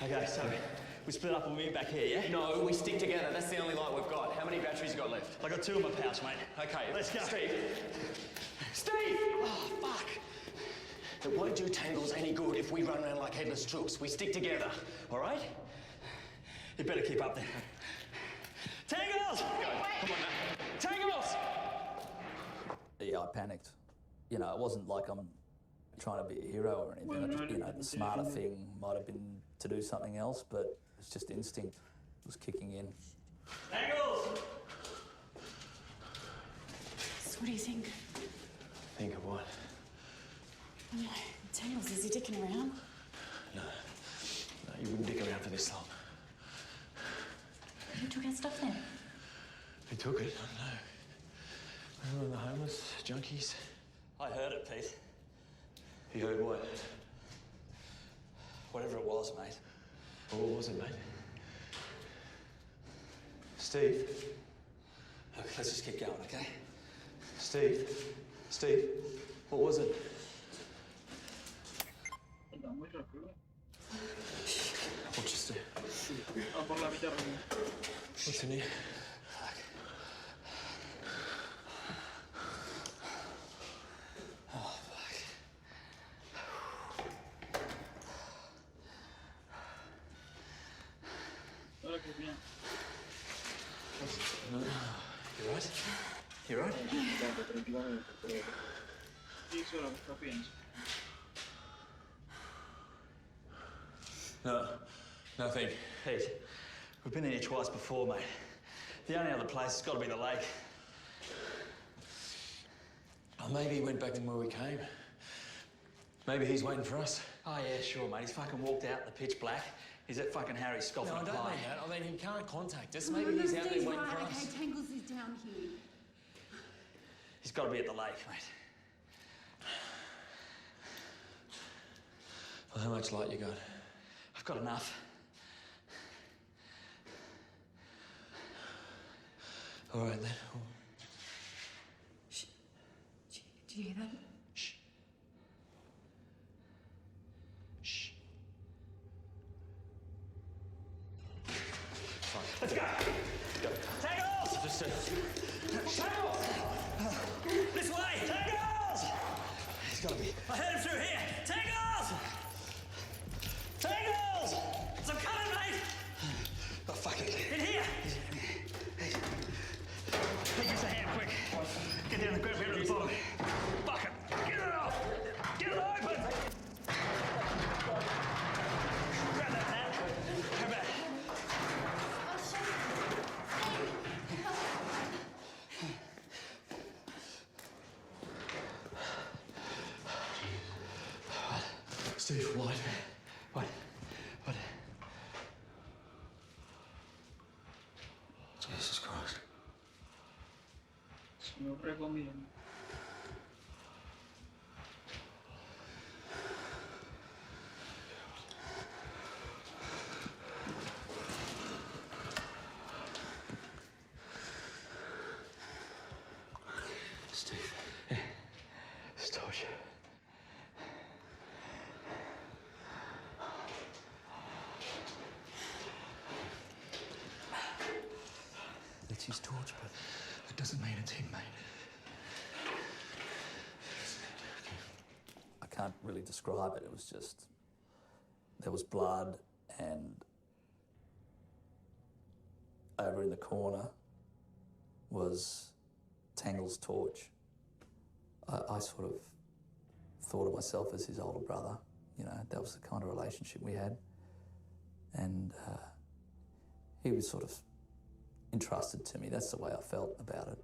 Okay, so we split up and we meet back here, yeah? No, we stick together. That's the only light we've got. How many batteries you got left? I got 2 in my pouch, mate. Okay, let's go. Steve! Oh, fuck! It won't do Tangles any good if we run around like headless troops. We stick together, all right? You better keep up there. Tangles! Come on now. Tangles! Yeah, I panicked. You know, it wasn't like I'm trying to be a hero or anything. I just, you know, the smarter thing might have been to do something else, but it's just instinct was kicking in. Tangles! So what do you think? Think of what? I don't know. Tangles, is he dicking around? No, you wouldn't dick around for this long. Who took our stuff then? Who took it? I don't know. Remember the homeless junkies? I heard it, Pete. You heard what? Whatever it was, mate. Well, what was it, mate? Steve? Look, let's just keep going, okay? Steve? What was it? What's just there? What's in here? Oh, fuck. You right? You right? No. Nothing. Pete, we've been in here twice before, mate. The only other place has got to be the lake. Oh, maybe he went back to where we came. Maybe he's waiting for us. Oh, yeah, sure, mate. He's fucking walked out in the pitch black. He's at fucking Harry's scoffing No, I a don't pie. mean that. I mean, he can't contact us. Maybe he's out there waiting for us. Okay, Tangles is down here. He's got to be at the lake, mate. Well, how much light you got? I've got enough. All right, then. Shh. Did you hear that? Shh. Shh. Fine. Let's go! Go. Tangles! Just Tangles! This way! Tangles! He's got to be. I heard him through here! Tangles! Tangles! I'm coming, mate! Oh, fuck it. In here! Hey, give us a hand, quick. Get down and grab him at the bottom. Bucket! Get it off! Get it open! Grab that, Pat. Grab that. Steve, what? What? Jesus Christ. No recomiendo. his torch, but that doesn't mean it's him, mate. I can't really describe it. It was just, there was blood, and over in the corner was Tangle's torch. I sort of thought of myself as his older brother. You know, that was the kind of relationship we had. And he was sort of entrusted to me. That's the way I felt about it.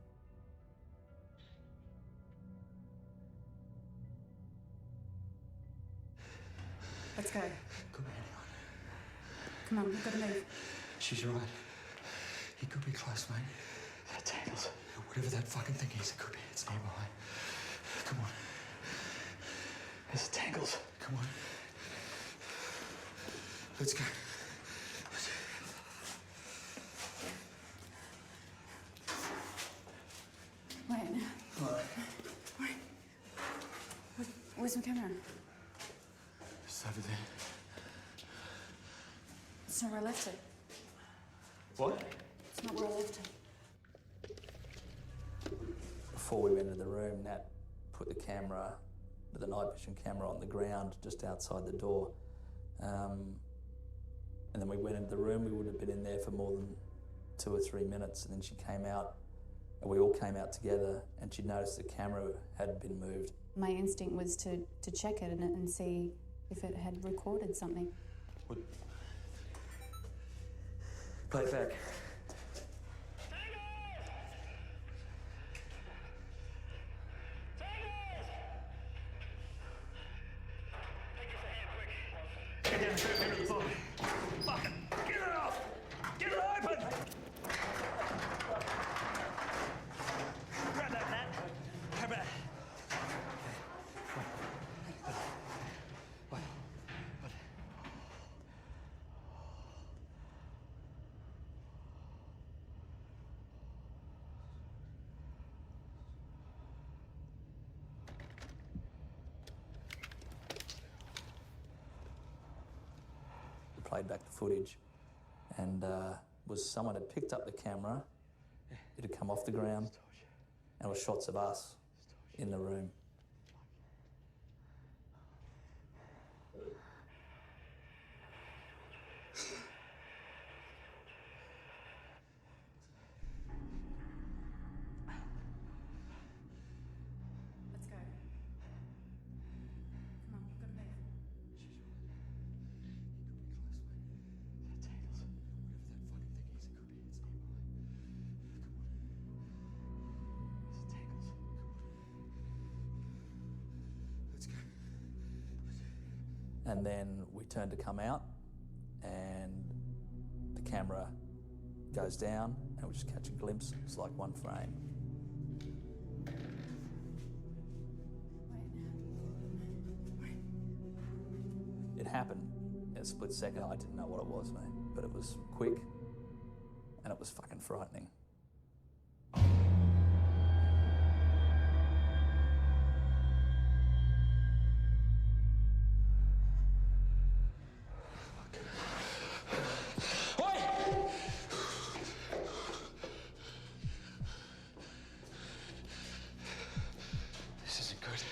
Let's go. Come on, Come on, we've got to move. she's right. He could be close, mate. Tangles. Whatever that fucking thing is, it could be. It's nearby. Come on. There's Tangles. Come on. Let's go. Wait. Wait. Where's my camera? It's over there. It's not where I left it. What? It's not where I left it. Before we went into the room, Nat put the camera, the night vision camera, on the ground just outside the door. And then we went into the room. We wouldn't have been in there for more than 2 or 3 minutes, and then she came out, and we all came out together, and she'd noticed the camera had been moved. My instinct was to check it and see if it had recorded something. Play it back. Played back the footage, and was someone had picked up the camera, it had come off the ground, and it was shots of us in the room. Let's go. Come on, we've got to move. And then we turned to come out, and the camera goes down, and we just catch a glimpse. It's like one frame. It happened in a split second. I didn't know what it was, mate, but it was quick, and it was fucking frightening. This isn't good.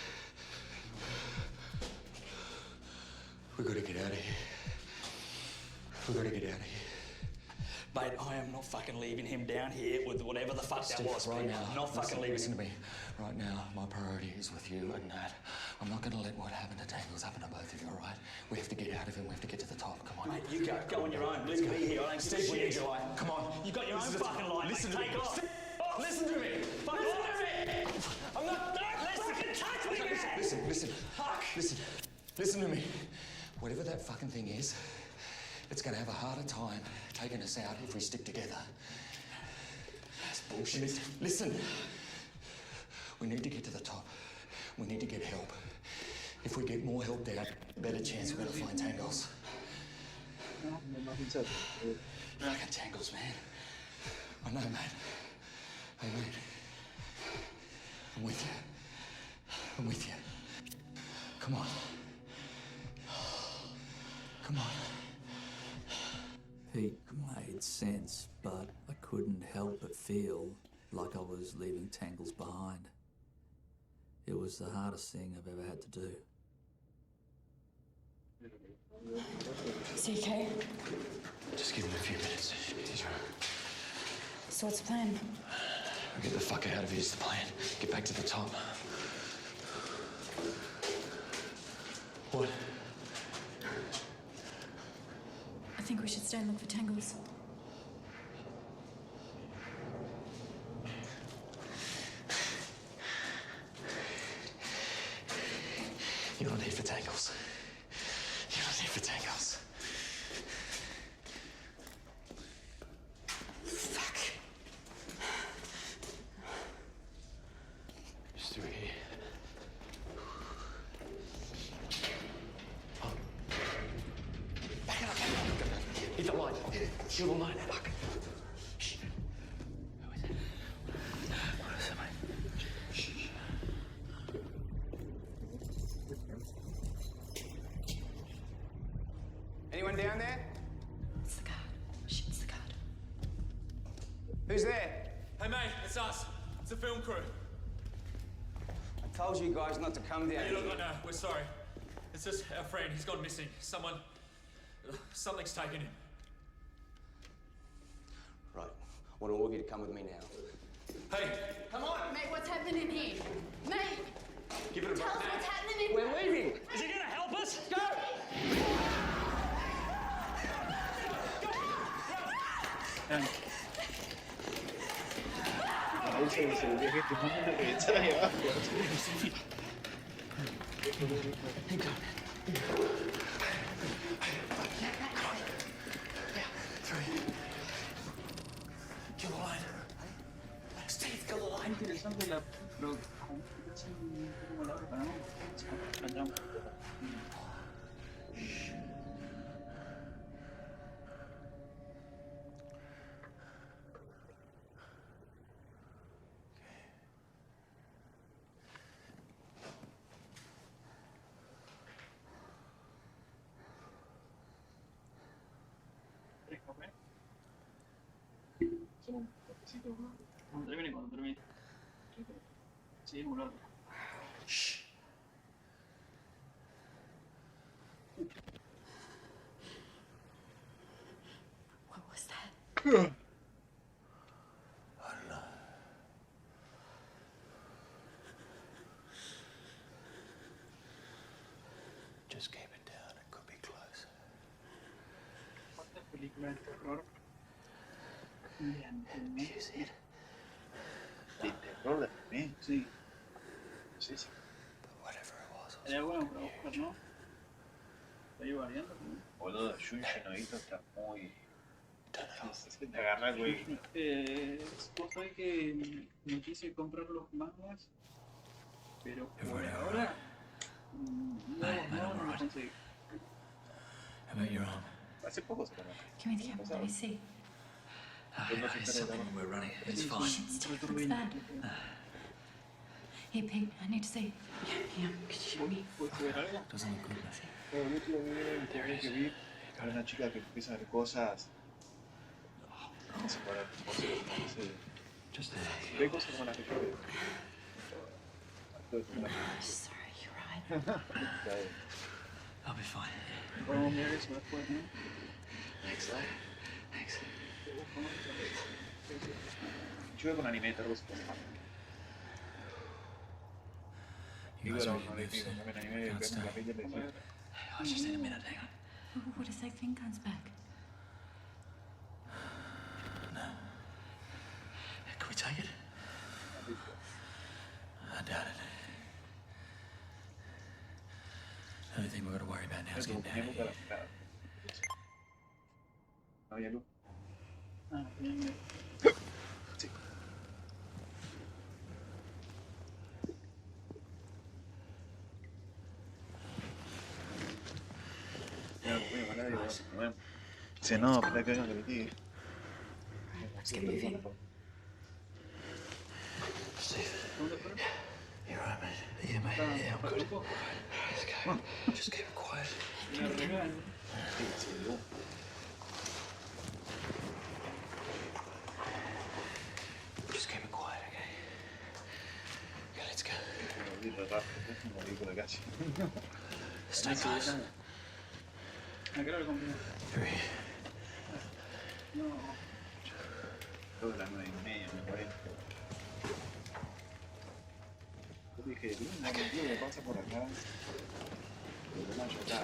We've got to get out of here. We've got to get out of here. Mate, I am not fucking leaving him down here with whatever the fuck Steve, that was, right Pete. now. I'm not fucking leaving Listen him. to me. Right now, my priority is with you and Nat. I'm not going to let what happened to Tangles happen to both of you, all right? We have to get out of here. We have to get to the top. Come on. Mate, you go on your own. Leave me here. I don't give a Steve, we need shit. your light. Come on. You got your own This is fucking light. Listen mate. to Take me. off. Steve, listen to me. Fuck Listen off. to me. I'm not. Don't fucking touch me, man. Listen. Fuck. Listen to me. Whatever that fucking thing is, it's going to have a harder time taking us out if we stick together. That's bullshit. Listen. We need to get to the top. We need to get help. If we get more help down, better chance we're going to find Tangles. Fucking Tangles, man. I know, mate. Hey, mate. I'm with you. I'm with you. Come on. Come on. Pete made sense, but I couldn't help but feel like I was leaving tangles behind. It was the hardest thing I've ever had to do. Is he okay? Just give him a few minutes. He's right. So what's the plan? We'll get the fuck out of here is the plan. Get back to the top. What? I think we should stay and look for tangles. You're not here for tangles. You're not here for tangles. Fuck. Just through here. Oh. Back it up, back it up. Hit the line. Hit the line. Fuck. Shh. Who is it? What is it, mate? Shh. Anyone down there? It's the guard. Shit, it's the guard. Who's there? Hey, mate, it's us. It's the film crew. I told you guys not to come down Hey, look, here. I know. We're sorry. It's just our friend. He's gone missing. Something's taken him. Right. I want all of you to come with me now. Hey, Come on! Mate, what's happening here? Mate! Give it a Tell us what's happening! We're leaving! is he gonna help us? Go! Kill the line. Steve, kill the line. Interesante la configuración como la otra, ¿no? Solo un toquecito, ¿no? Cuando termine. Sí, boludo. Shh. What was that? I don't know. Just keep it down. It could be close. ¿Cuántas películas de terror? Use it. De terror también, sí. Sí, sí. But whatever it was. Sería bueno para buscar, ¿no? Está ahí variando, ¿no? Boludo, Junji Noito está muy... Es que te agarra, güey. Vos sabés que me quise comprar los mangas, pero por ahora no lo conseguí. How about your arm? Hace poco se conoce. Give me the camera, let me see. It's something when we're running. It's fine. Shit, Steve, what's that? Here, Pete, I need to see. Yeah, could you show me? ¿Puedes ver algo? Doesn't look good, does it? El último video en internet que vi era una chica que empieza a ver cosas. No sé para Just ve cosas como las que yo veo. Sorry, you're right. I'll be fine. Podemos mirar eso después, ¿no? Thanks, Thanks. Yo veo con anime de terror. You guys Digo, ready to no move le digo, soon? no ven anime, Can't ven stay. la peli de decir. Oh, just in a minute, hang on. What if that thing comes back? No. Can we take it? I doubt it. The only thing we've got to worry about now is getting out of here. No había luz. Ah, bien. Sí. Sí, no, espera que venga que me diga. Let's get moving. Steve. You alright, mate? Yeah, mate. Yeah, I'm good. Let's go. Just keep it quiet. una película casi. Stay close. Creo que como... 3. No. Todo las 9:30, 9:40. Yo dije, no, que tío, me pasa por acá. Pero no, yo acá.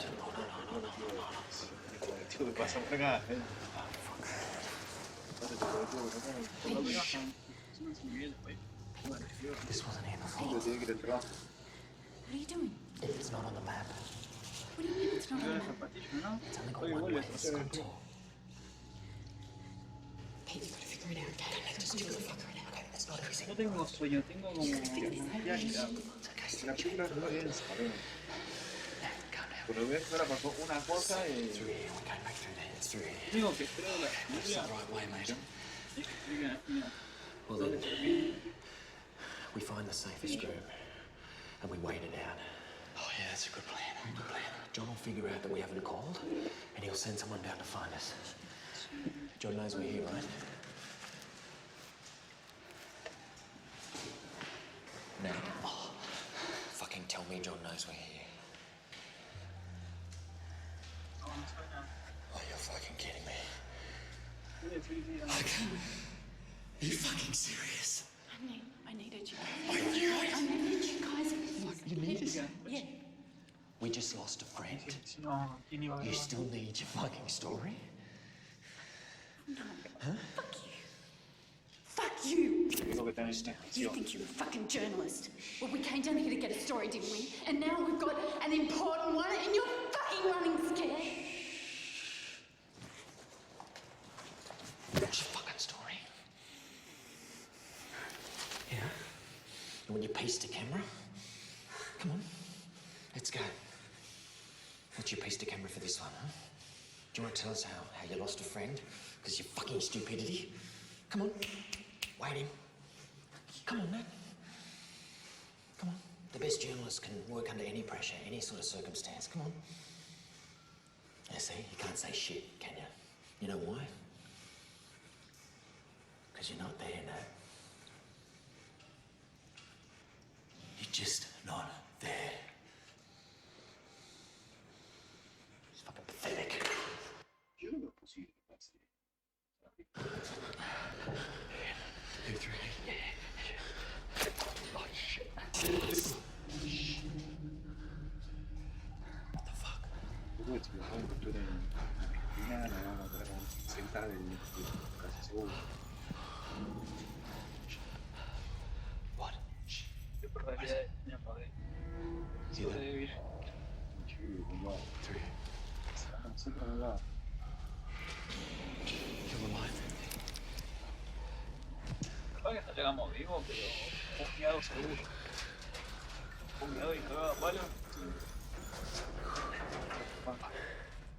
El tío que pasa por acá. This wasn't here before. Yo tenía que ir al trabajo. What are you doing? It's not on the map. What do you mean it's not on the map? It's only got one way. It's got two. Pete, you gotta figure it out, okay? Just you gotta figure it out, okay? That's not easy. No tengo sueño, tengo como... Ya, La película está bien, ¿sabes? Pero ves que ahora pasó una cosa y... Digo que creo la película... Well then, we find the safest room and we wait it out. Oh yeah, that's a good plan. Good plan. John will figure out that we haven't called and he'll send someone down to find us. John knows we're here, right? Now, fucking tell me John knows we're here. Oh, you're fucking kidding me. Are you fucking serious? I needed you. I needed you guys. Fuck, you need us? Yeah. We just lost a friend. You still need your fucking story? No. Huh? Fuck you! Digo que está en You think you're a fucking journalist? Well, we came down here to get a story, didn't we? And now we've got an important one, and you're fucking running scared. What's your fucking story? Yeah? You want your piece to camera? Come on. Let's go. What's your piece to camera for this one, huh? Do you want to tell us how you lost a friend? Because your fucking stupidity? Come on. Waiting. Come on, Nat. Come on. The best journalist can work under any pressure, any sort of circumstance. Come on. Yeah, see? You can't say shit, can you? You know why? Because you're not there, Nat. You're just not there. It's fucking pathetic. Yo no lo posible, así. Oh, shit. What the fuck? Luego explotó una cultura en Argentina, la vamos a traer sentada casi seguro. What? Yo probabilidad me apagué. Sobrevivir. Siempre a un lado. Capaz que no llegamos vivos, pero puñado seguro. Puñado y cagado a palo.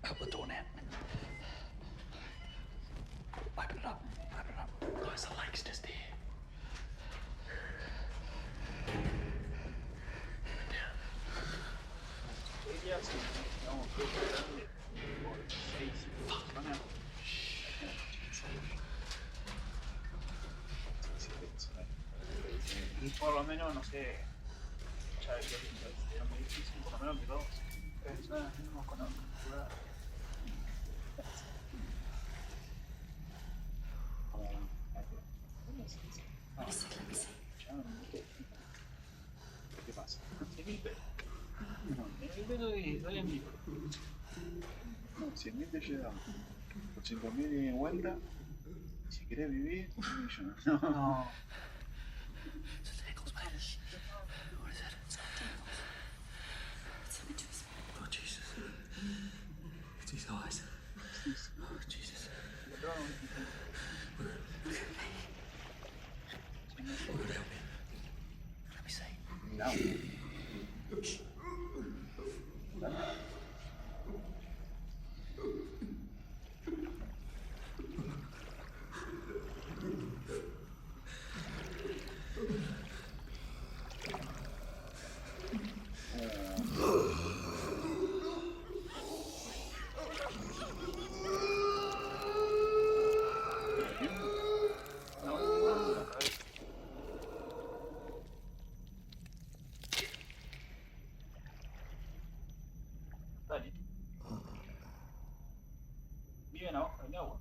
Out the door now. Open it up. Open it up. Guys, the lake's just there. Ella sí, vamos, creo que grande. Por 6 semanas. Y por lo menos, no sé, ya era muy difícil, por lo menos que 2 personas no conozco. ¿Qué pasa? 100.000 pesos. No, 100.000 pesos y doy en vivo. No, 100.000 te llevan. 800.000 y vuelta. Si querés vivir, un millón. No. What is it? Oh, Jesus. It's his eyes. Oh, Jesus. You gotta help me. Let me see. No. agua.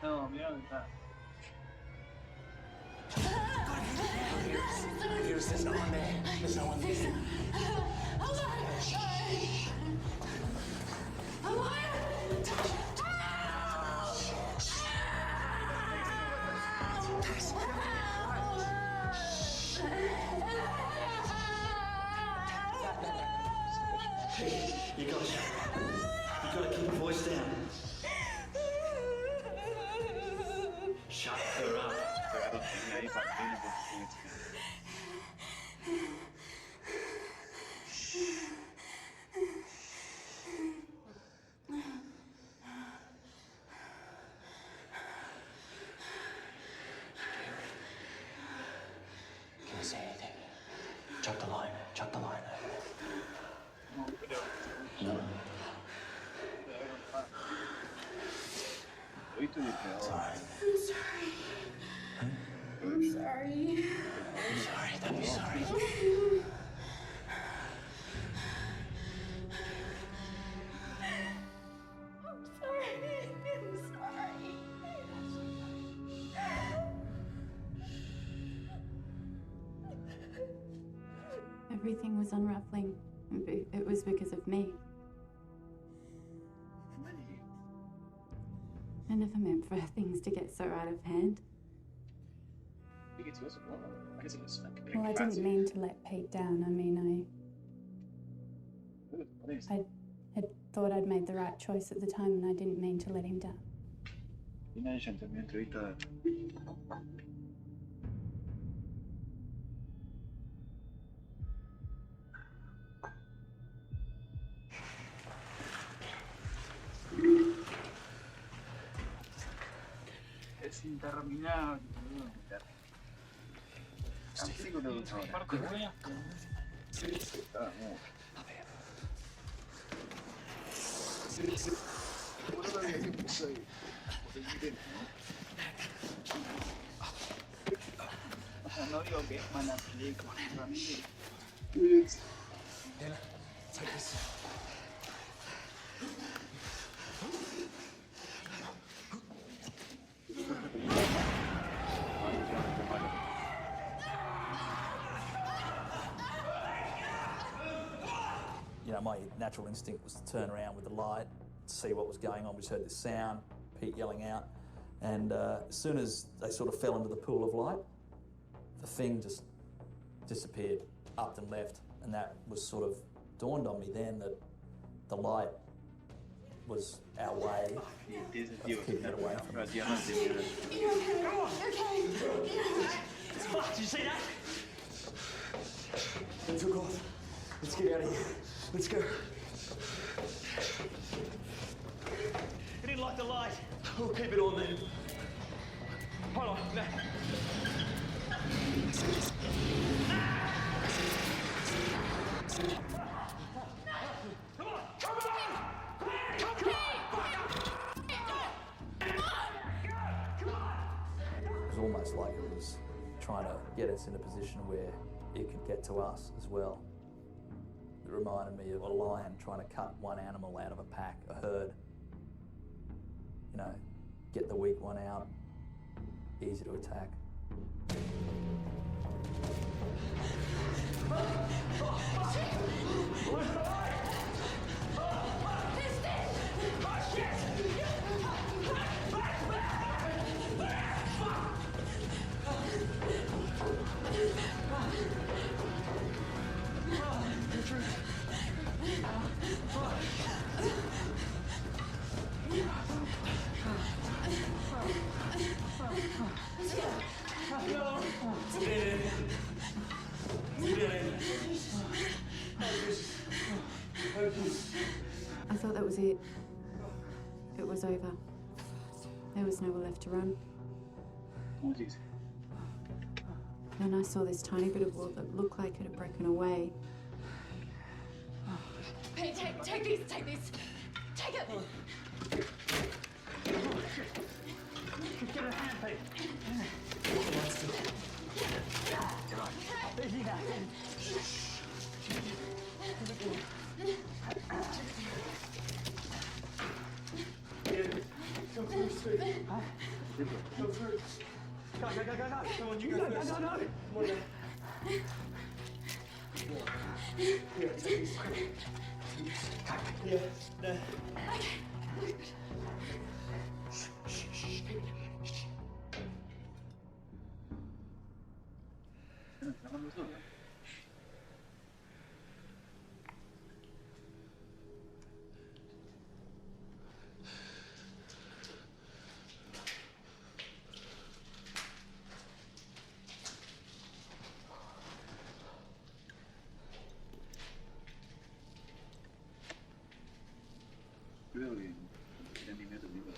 No, mira dónde está. There's no one there. There's no one there. You gotta keep your voice down. Shut her up. Can I say anything? Chuck the line. Chuck the line. No. Sorry. I'm sorry. I'm sorry. Don't be sorry. Everything was unraveling. It was because of me. I never meant for things to get so out of hand. Well, I didn't mean to let Pete down. I mean, I had thought I'd made the right choice at the time, and I didn't mean to let him down. Es interminable. Parte buena. No digo que es mala película, realmente. Take this. You know, my natural instinct was to turn around with the light, see what was going on. We just heard this sound, Pete yelling out, and as soon as they sort of fell into the pool of light, the thing just disappeared, upped and left, and that was sort of dawned on me then that the light was our way of keeping it away from us. Come on! Fuck, did you see that? They took off. Let's get out of here. Let's go. We didn't like the light. We'll keep it on then. Hold on. No. It was almost like it was trying to get us in a position where it could get to us as well. It reminded me of a lion trying to cut one animal out of a pack, a herd. You know, get the weak one out, easy to attack. I thought that was it. It was over. There was nowhere left to run. Then I saw this tiny bit of wall that looked like it had broken away. Hey, take these, take these. Take it! Get a hand, Pete. Easy now. Come through, Steve. Come through. Go. Come on, you go first. No. Come on now. Yeah, take these. Yeah, no. Creo que era ni medio ni medio.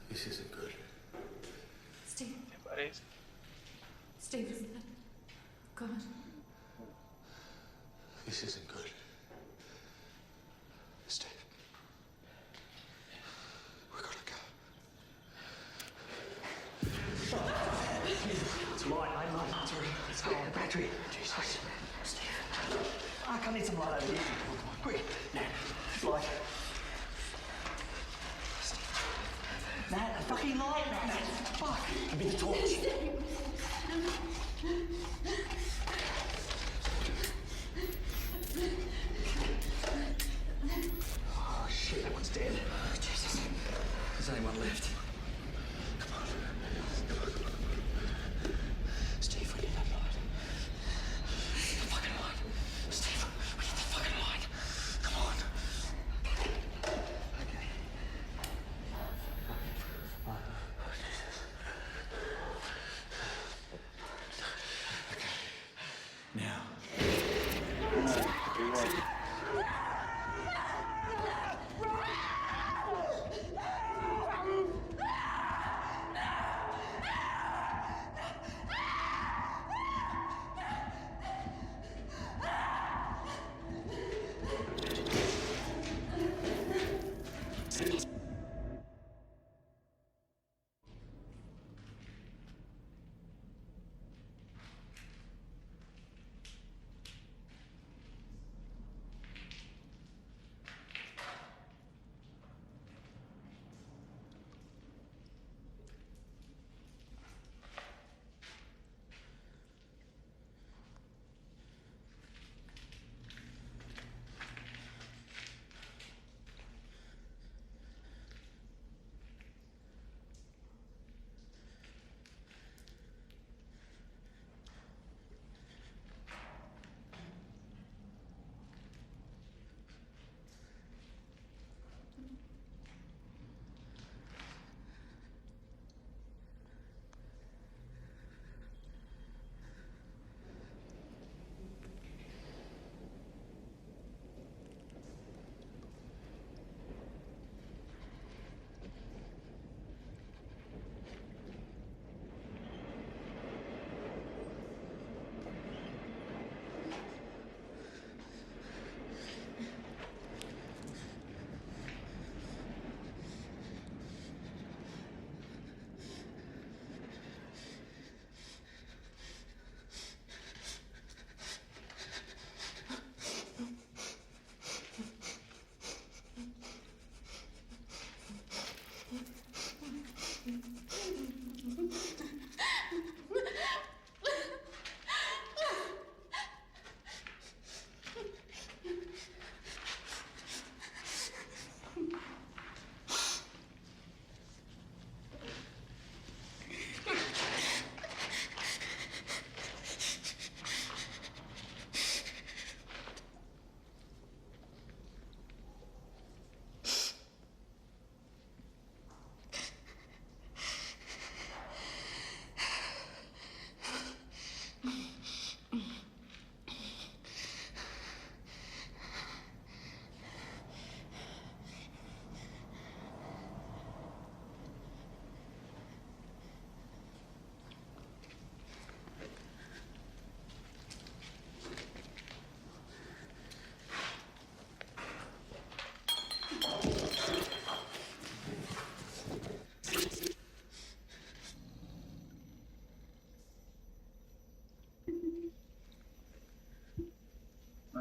This isn't good. Steve. ¿Te parece? Steve, isn't that God? This isn't good. Steve. We gotta go. It's light, mate, light. It's already. Let's go. The battery. Jesus. Steve. I need some light over here. Quick. Light. Matt, a fucking light, Matt. Fuck. Give me the torch. Oh, shit, that one's dead. Jesus. There's only one left. Come on. Steve, we need that light. The fucking light. Steve, we need the fucking light. Come on. Okay.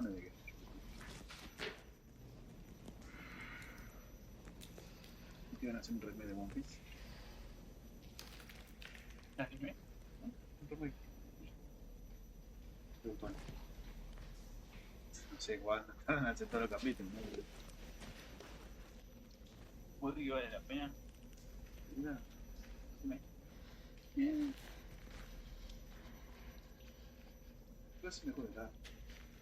ganas de que. ¿Qué van a hacer un remake de One Piece? ¿Anime? ¿No? Un remake. Bueno. No sé cuándo van a hacer todos los capítulos, ¿no? ¿Vos crees que vale la pena? No. Bien. Va a ser mejor acá.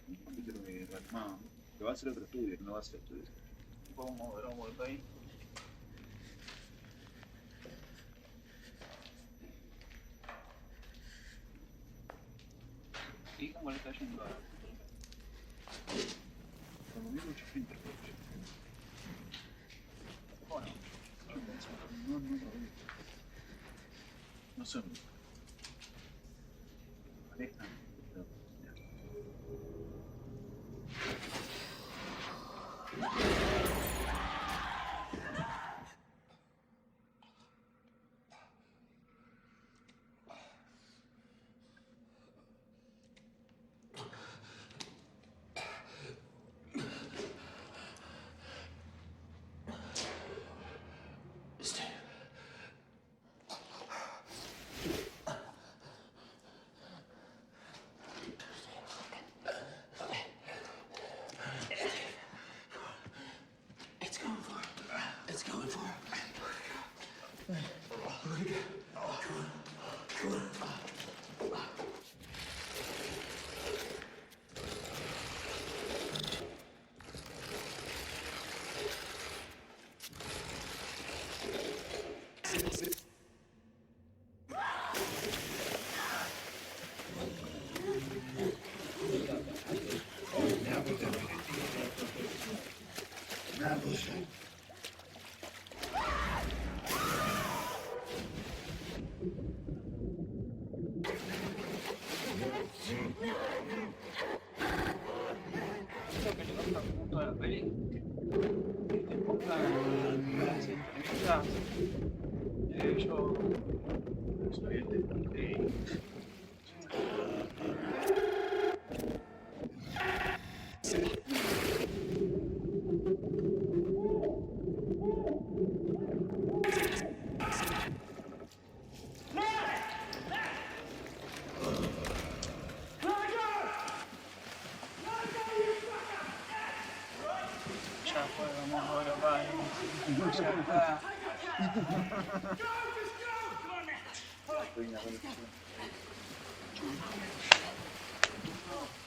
Un capítulo de Ratman. Lo va a hacer otro estudio, no va a ser estudio. Vamos a ver ahí. ¿Y cómo le está yendo a la película? Como 1800 pesos. Bueno, yo pienso que no lo vi. No son. Alejan.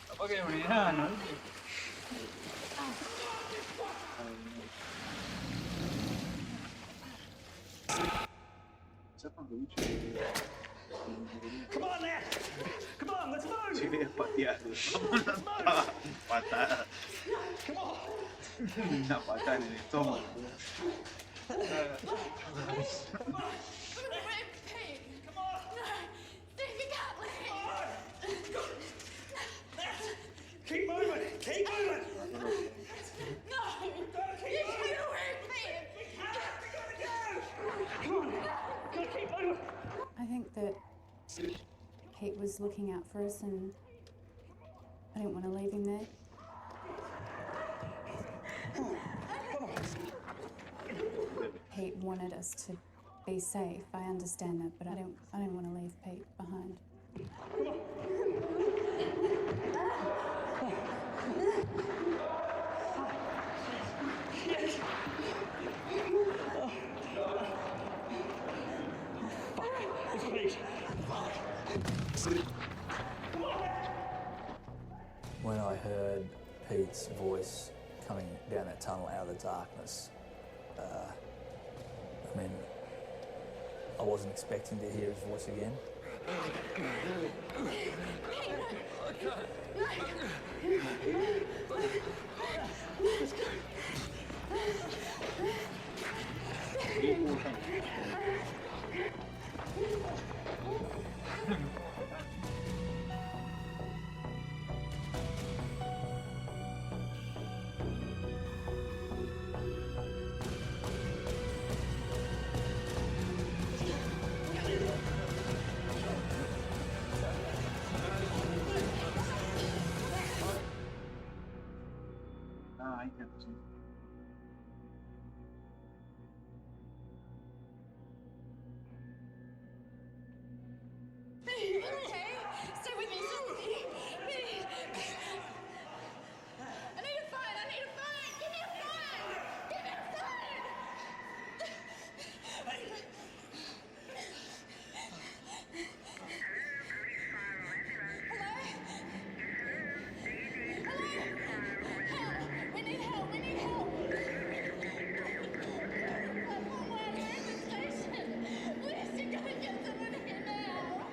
Capaz que es un enano, ¿viste? Come on, lad! Come on, let's move! Si querías patear, patada. Come on! Una patada en el estómago. Keep moving! Keep moving! No! Keep moving! We gotta go! Come on! Gotta keep moving! I think that Pete was looking out for us and I didn't want to leave him there. Pete wanted us to be safe. I understand that, but I didn't want to leave Pete behind. When I heard Pete's voice coming down that tunnel out of the darkness, I mean, I wasn't expecting to hear his voice again. Okay, stay with me, stay with me. I need a phone, I need a phone! Give me a phone! Give me a phone! Hello? We need help, we need help! We're in the station. Please, you gotta get someone here now.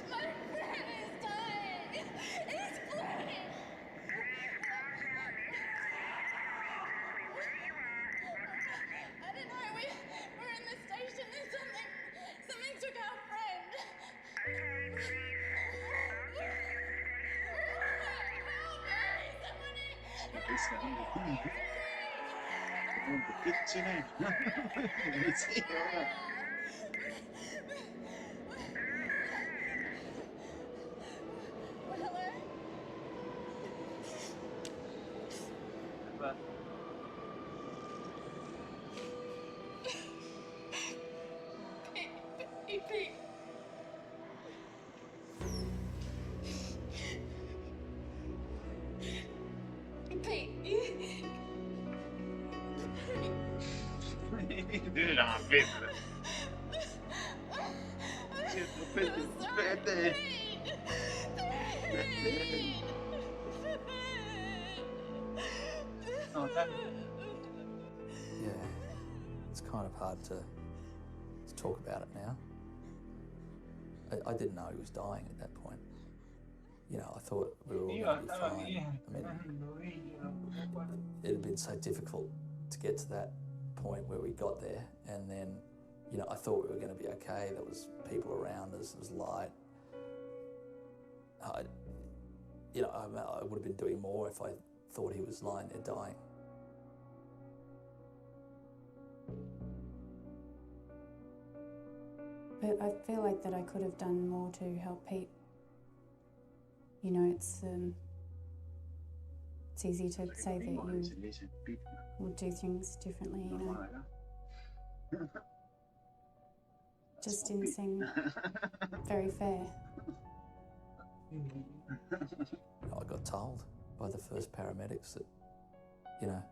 My friend is dying. He's bleeding. I don't know. We're in the station. There's something took our friend. Kitchen. Sí, ahora. Pete. Tiene la mapeta. Vete. Yeah, it's kind of hard to talk about it now. I didn't know he was dying at that point. You know, I thought we were all going to be fine. I mean, it had been so difficult to get to that point where we got there, and then, you know, I thought we were going to be okay. There was people around us, there was light. I would have been doing more if I thought he was lying there dying. But I feel like that I could have done more to help Pete. You know, it's easy to say that you would do things differently, you know. Just didn't seem very fair. I got told by the first paramedics that, you know,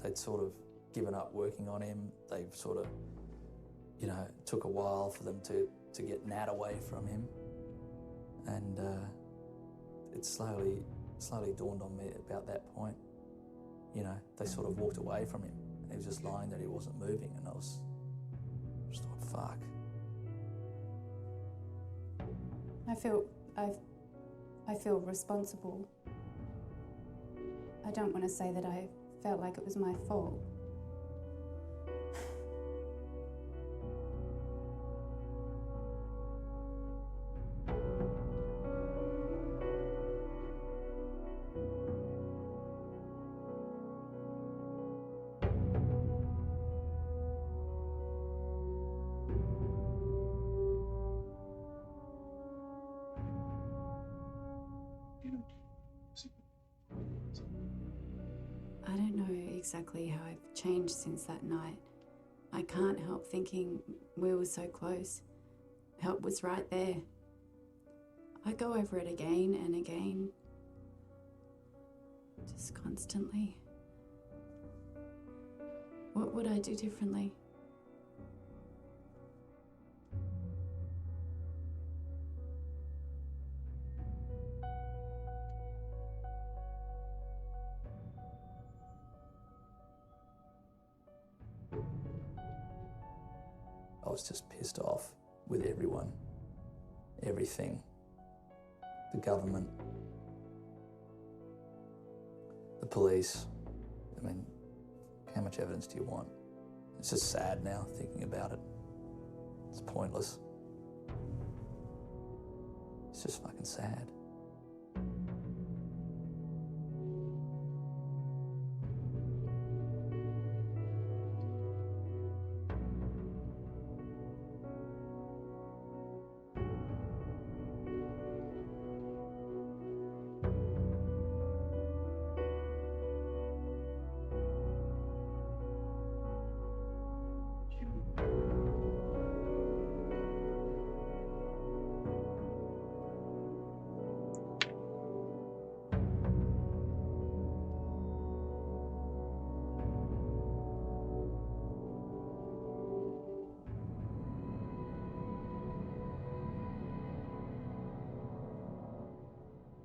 they'd sort of given up working on him. They sort of, you know, it took a while for them to get Nat away from him. And it slowly dawned on me about that point. You know, they sort of walked away from him, and he was just lying there, he wasn't moving, and I just thought, fuck. I feel responsible. I don't want to say that I felt like it was my fault. I don't know exactly how I've changed since that night. I can't help thinking we were so close. Help was right there. I go over it again and again. Just constantly. What would I do differently? I was just pissed off with everyone, everything, the government, the police. I mean, how much evidence do you want? It's just sad now thinking about it. It's pointless. It's just fucking sad.